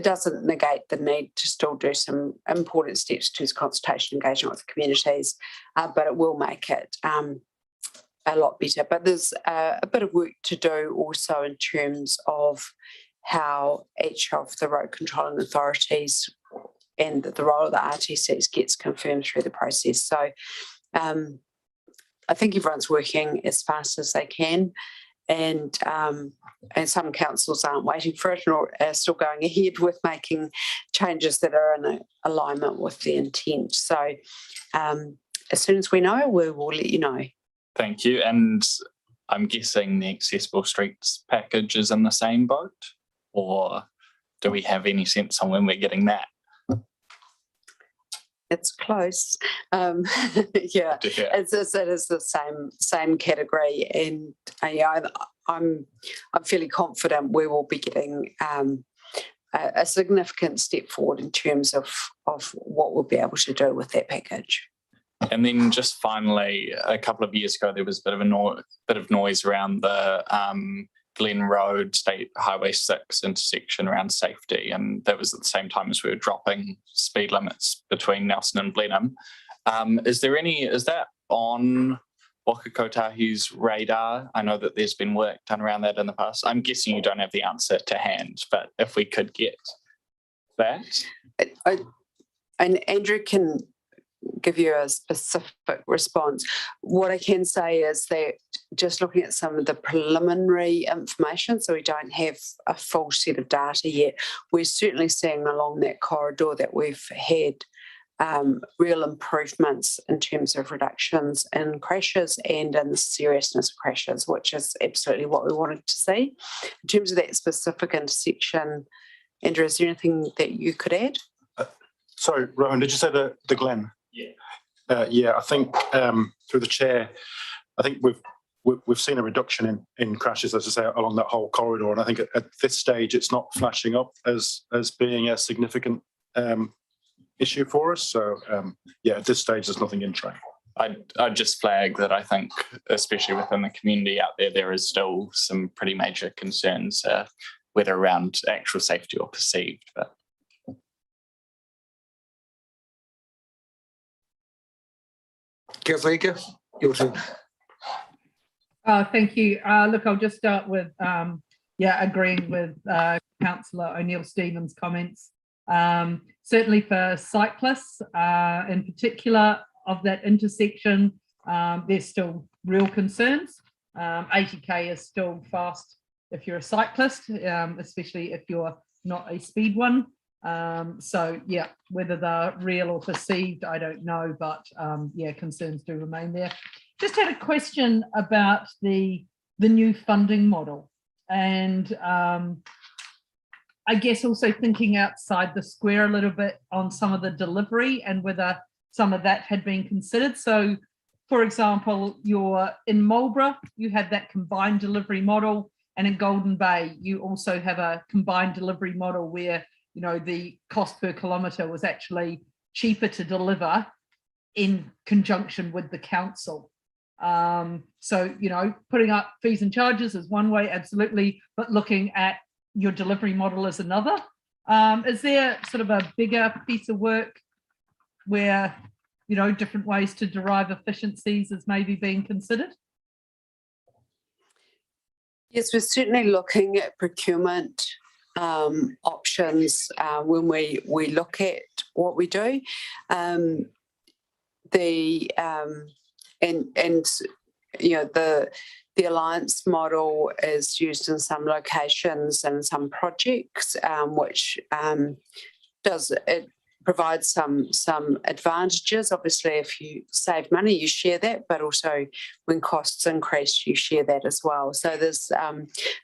S8: doesn't negate the need to still do some important steps to consultation engagement with communities, but it will make it a lot better. But there's a bit of work to do also in terms of how each of the road controlling authorities and the role of the RTCs gets confirmed through the process. So I think everyone's working as fast as they can, and some councils aren't waiting for it or are still going ahead with making changes that are in alignment with the intent. So as soon as we know, we will let you know.
S7: Thank you. And I'm guessing the Accessible Streets package is in the same boat, or do we have any sense on when we're getting that?
S8: It's close. Yeah, it is the same category, and I'm fairly confident we will be getting a significant step forward in terms of what we'll be able to do with that package.
S7: And then just finally, a couple of years ago, there was a bit of noise around the Glen Road State Highway 6 intersection around safety, and that was at the same time as we were dropping speed limits between Nelson and Blenheim. Is that on Waka Kotahi's radar? I know that there's been work done around that in the past. I'm guessing you don't have the answer to hand, but if we could get that.
S8: And Andrew can give you a specific response. What I can say is that just looking at some of the preliminary information, so we don't have a full set of data yet, we're certainly seeing along that corridor that we've had real improvements in terms of reductions in crashes and in the seriousness of crashes, which is absolutely what we wanted to see. In terms of that specific intersection, Andrew, is there anything that you could add?
S10: Sorry, Rowan, did you say the Glen?
S7: Yeah.
S10: Yeah, I think through the chair, I think we've seen a reduction in crashes, as I say, along that whole corridor. And I think at this stage, it's not flashing up as being a significant issue for us. So yeah, at this stage, there's nothing in train.
S7: I'd just flag that I think, especially within the community out there, there is still some pretty major concerns, whether around actual safety or perceived. But
S1: Councillor Ika, your turn.
S2: Thank you. Look, I'll just start with, agreeing with Councillor O'Neill-Stevens' comments. Certainly for cyclists, in particular of that intersection, there's still real concerns. 80k is still fast if you're a cyclist, especially if you're not a speed one. So yeah, whether they're real or perceived, I don't know, but concerns do remain there. Just had a question about the new funding model, and I guess also thinking outside the square a little bit on some of the delivery and whether some of that had been considered. So for example, in Marlborough, you had that combined delivery model, and in Golden Bay, you also have a combined delivery model where, you know, the cost per kilometre was actually cheaper to deliver in conjunction with the council. So, you know, putting up fees and charges is one way, absolutely, but looking at your delivery model is another. Is there sort of a bigger piece of work where, you know, different ways to derive efficiencies is maybe being considered?
S8: Yes, we're certainly looking at procurement options when we look at what we do. The alliance model is used in some locations and some projects, which provides some advantages. Obviously, if you save money, you share that, but also when costs increase, you share that as well. So there's a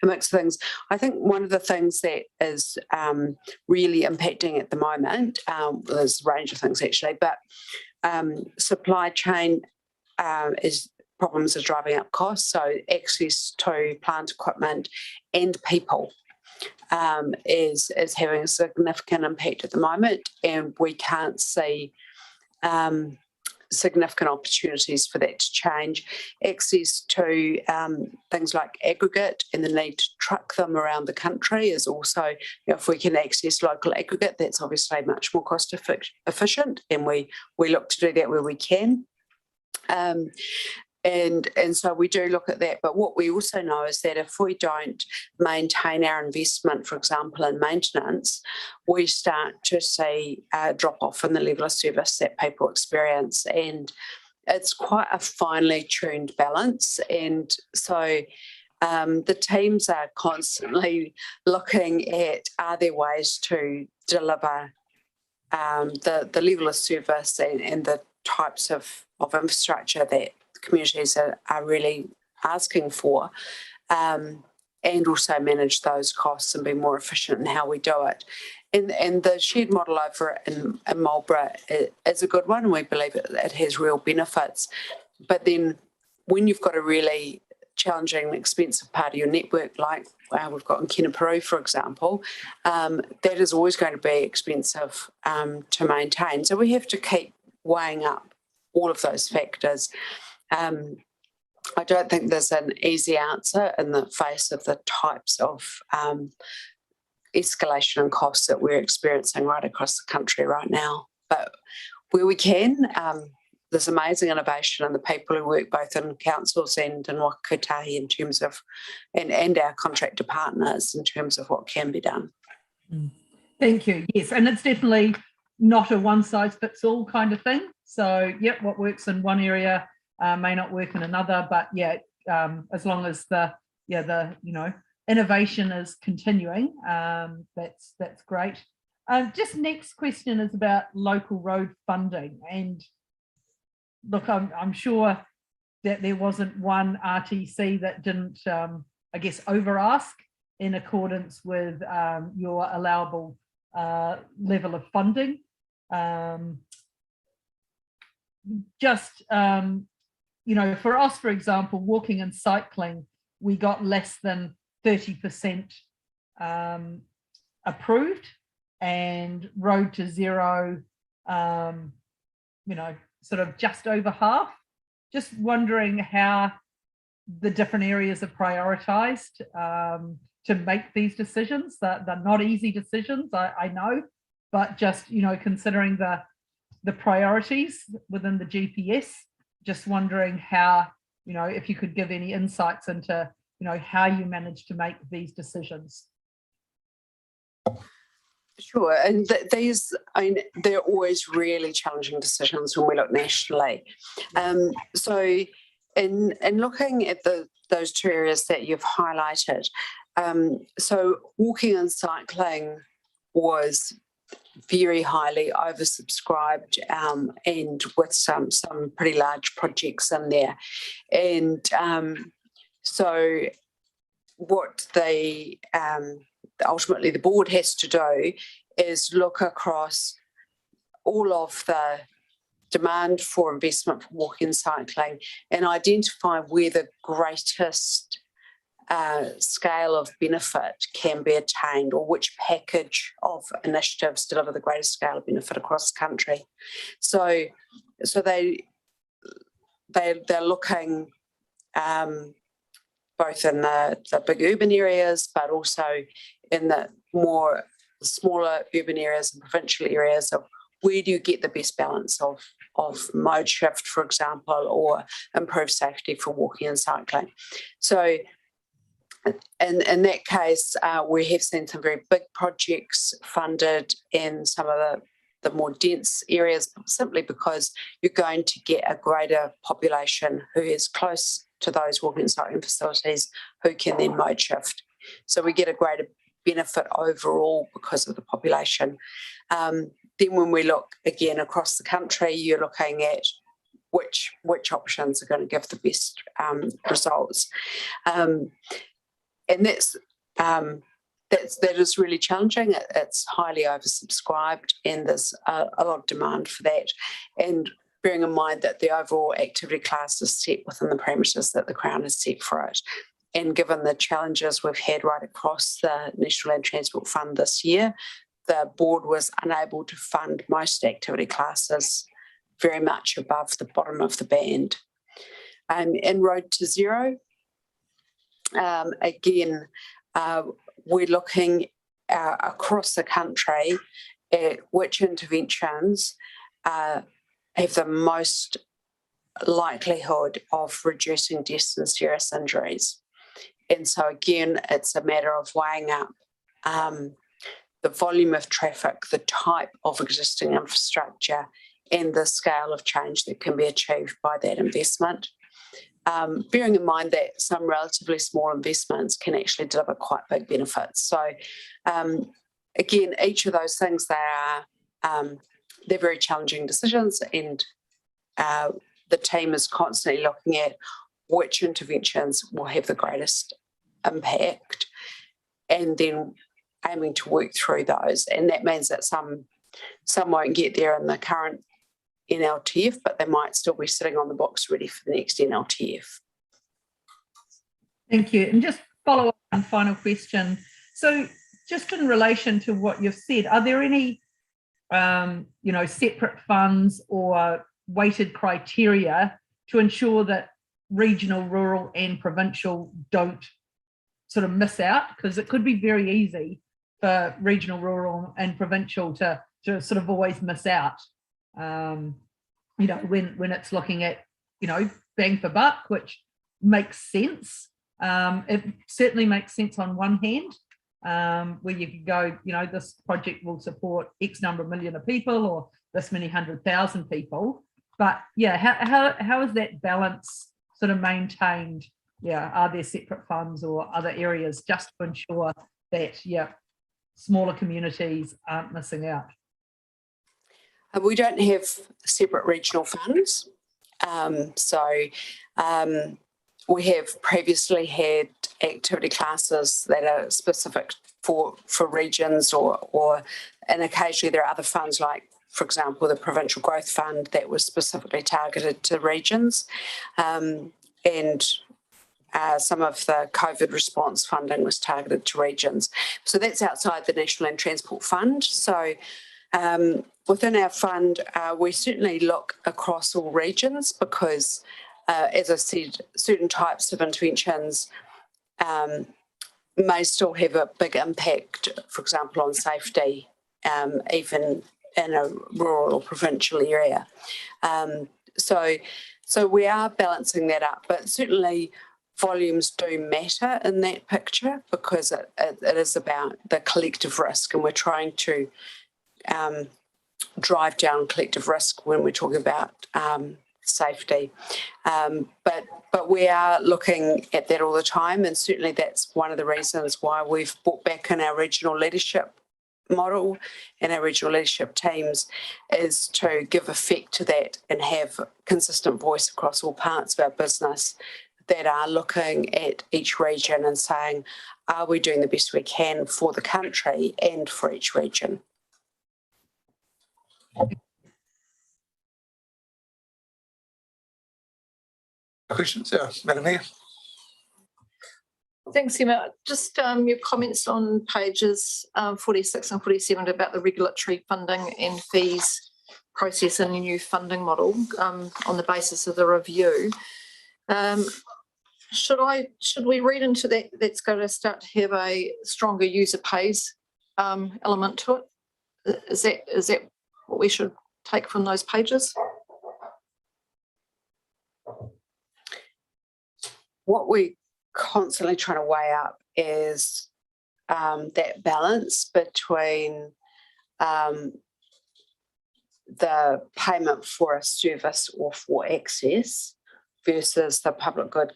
S8: mix of things. I think one of the things that is really impacting at the moment, there's a range of things actually, but supply chain problems are driving up costs. So access to plant equipment and people is having a significant impact at the moment, and we can't see significant opportunities for that to change. Access to things like aggregate and the need to truck them around the country is also, if we can access local aggregate, that's obviously much more cost efficient, and we look to do that where we can. And so we do look at that. But what we also know is that if we don't maintain our investment, for example, in maintenance, we start to see a drop off in the level of service that people experience. And it's quite a finely tuned balance. And so the teams are constantly looking at, are there ways to deliver the level of service and the types of infrastructure that communities are really asking for, and also manage those costs and be more efficient in how we do it. And the shared model over in Marlborough is a good one, and we believe it has real benefits. But then when you've got a really challenging and expensive part of your network, like we've got in Kenepuru, for example, that is always going to be expensive to maintain. So we have to keep weighing up all of those factors. I don't think there's an easy answer in the face of the types of escalation in costs that we're experiencing right across the country right now. But where we can, there's amazing innovation in the people who work both in councils and in Waka Kotahi in terms of, and our contractor partners in terms of what can be done.
S2: Thank you. Yes, and it's definitely not a one-size-fits-all kind of thing. So, yep, what works in one area may not work in another, but as long as the innovation is continuing, that's great. Just next question is about local road funding, and look, I'm sure that there wasn't one RTC that didn't, I guess, over ask in accordance with your allowable level of funding. For us, for example, walking and cycling, we got less than 30% approved, and road to zero, sort of just over half. Just wondering how the different areas are prioritised to make these decisions. They're not easy decisions, I know, but just, considering the priorities within the GPS, just wondering how, if you could give any insights into, how you managed to make these decisions.
S8: Sure, and they're always really challenging decisions when we look nationally. So in looking at those two areas that you've highlighted, so walking and cycling was very highly oversubscribed, and with some pretty large projects in there. And so what ultimately the board has to do is look across all of the demand for investment for walking and cycling and identify where the greatest scale of benefit can be attained, or which package of initiatives deliver the greatest scale of benefit across the country. So they're looking both in the big urban areas, but also in the more smaller urban areas and provincial areas of where do you get the best balance of mode shift, for example, or improved safety for walking and cycling. So in that case, we have seen some very big projects funded in some of the more dense areas, simply because you're going to get a greater population who is close to those walking and cycling facilities who can then mode shift. So we get a greater benefit overall because of the population. Then when we look again across the country, you're looking at which options are going to give the best results. And that is really challenging. It's highly oversubscribed, and there's a lot of demand for that. And bearing in mind that the overall activity class is set within the parameters that the Crown has set for it. And given the challenges we've had right across the National Land Transport Fund this year, the board was unable to fund most activity classes very much above the bottom of the band. In Road to Zero, again, we're looking across the country at which interventions have the most likelihood of reducing deaths and serious injuries. And so again, it's a matter of weighing up the volume of traffic, the type of existing infrastructure, and the scale of change that can be achieved by that investment. Bearing in mind that some relatively small investments can actually deliver quite big benefits. So again, each of those things, they're very challenging decisions, and the team is constantly looking at which interventions will have the greatest impact and then aiming to work through those. And that means that some won't get there in the current NLTF, but they might still be sitting on the box ready for the next NLTF.
S2: Thank you. And just follow up on final question. So just in relation to what you've said, are there any separate funds or weighted criteria to ensure that regional, rural and provincial don't sort of miss out? Because it could be very easy for regional, rural and provincial to sort of always miss out. When it's looking at, bang for buck, which makes sense. It certainly makes sense on one hand, where you could go, this project will support X number of million of people or this many 100,000 people. But yeah, how is that balance sort of maintained? Yeah, are there separate funds or other areas just to ensure that, smaller communities aren't missing out?
S8: We don't have separate regional funds. We have previously had activity classes that are specific for regions and occasionally there are other funds like, for example, the Provincial Growth Fund that was specifically targeted to regions. And some of the COVID response funding was targeted to regions. So that's outside the National Land Transport Fund. So within our fund, we certainly look across all regions because, as I said, certain types of interventions may still have a big impact, for example, on safety, even in a rural or provincial area. So we are balancing that up, but certainly volumes do matter in that picture because it is about the collective risk, and we're trying to drive down collective risk when we're talking about safety. But we are looking at that all the time, and certainly that's one of the reasons why we've brought back in our regional leadership model and our regional leadership teams is to give effect to that and have consistent voice across all parts of our business that are looking at each region and saying, are we doing the best we can for the country and for each region?
S1: Questions? Madam Mayor.
S3: Thanks, Emma. Just your comments on pages 46 and 47 about the regulatory funding and fees process and a new funding model on the basis of the review. Should we read into that that's going to start to have a stronger user pays element to it? Is that what we should take from those pages?
S8: What we're constantly trying to weigh up is that balance between the payment for a service or for access versus the public good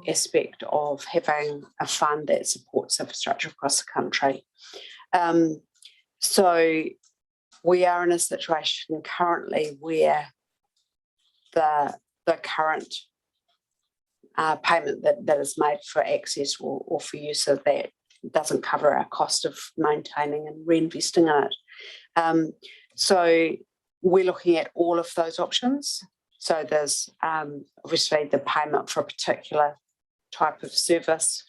S8: aspect of having a fund that supports infrastructure across the country. So we are in a situation currently where the current payment that is made for access or for use of that doesn't cover our cost of maintaining and reinvesting in it. So we're looking at all of those options. So there's obviously the payment for a particular type of service,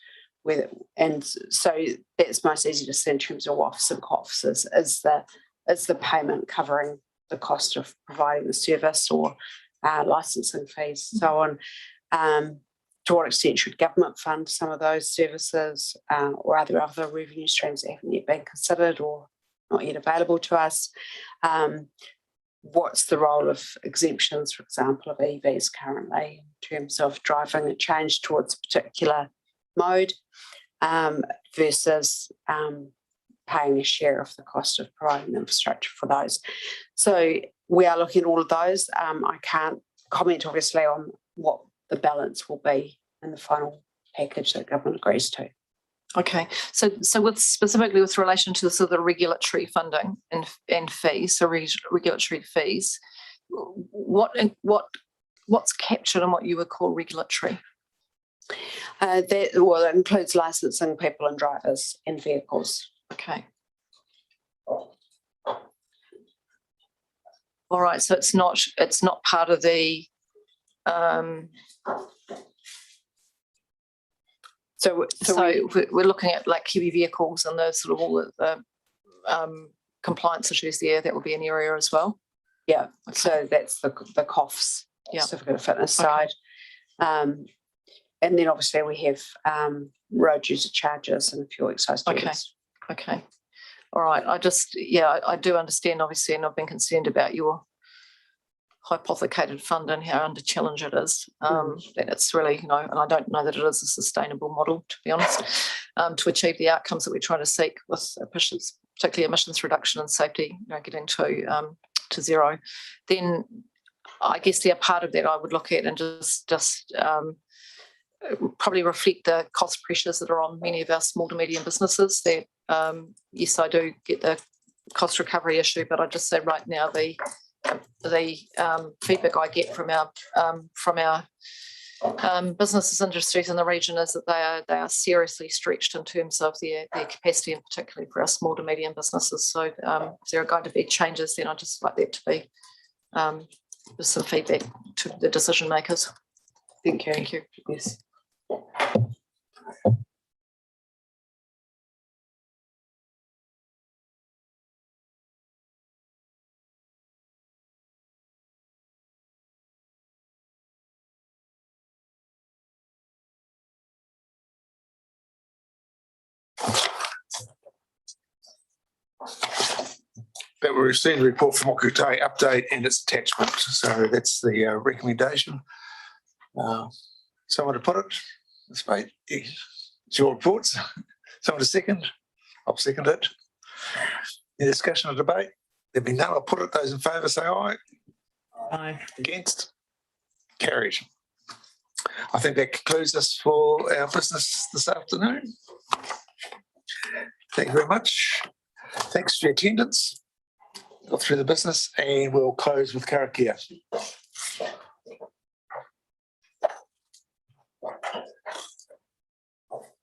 S8: and so that's most easy to see in terms of WAFs and COFs is the payment covering the cost of providing the service or licensing fees, so on. To what extent should government fund some of those services, or are there other revenue streams that haven't yet been considered or not yet available to us? What's the role of exemptions, for example, of EVs currently in terms of driving a change towards a particular mode versus paying a share of the cost of providing the infrastructure for those? So we are looking at all of those. I can't comment obviously on what the balance will be in the final package that government agrees to.
S3: Okay, so specifically with relation to sort of the regulatory funding and fees, so regulatory fees, what's captured in what you would call regulatory?
S8: That includes licensing people and drivers and vehicles.
S3: Okay. All right, so it's not part of the So we're looking at like heavy vehicles and those sort of all the compliance issues there. That will be an area as well.
S8: Yeah.
S3: Okay.
S8: So that's the COFs,
S3: yeah,
S8: certificate of fitness side, and then obviously we have road user charges and fuel excise duties.
S3: Okay. All right. I do understand obviously, and I've been concerned about your hypothecated fund and how under challenge it is. That it's really, and I don't know that it is a sustainable model, to be honest, to achieve the outcomes that we're trying to seek with emissions, particularly emissions reduction and safety, getting to zero. Then I guess part of that I would look at and just probably reflect the cost pressures that are on many of our small to medium businesses. That yes, I do get the cost recovery issue, but I just say right now the feedback I get from our businesses industries in the region is that they are seriously stretched in terms of their capacity, and particularly for our small to medium businesses. So if there are going to be changes, then I'd just like that to be with some feedback to the decision makers.
S8: Thank you.
S3: Thank you.
S8: Yes.
S1: That we received a report from Okutai update and its attachment. So that's the recommendation. Someone to put it? This mate, it's your reports. Someone to second? I'll second it. Any discussion or debate? There be none. I'll put it. Those in favour say aye.
S2: Aye.
S1: Against? Carried. I think that concludes us for our business this afternoon. Thank you very much. Thanks for your attendance. Got through the business, and we'll close with karakia.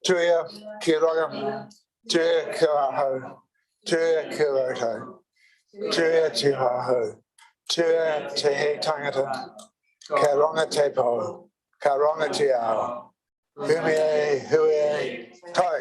S1: Tuia, kia ora, tuia kia aho, tuia kia roto, tuia te haho, tuia te he tangata, ka ronga te po, ka ronga te ao, hume hui tai.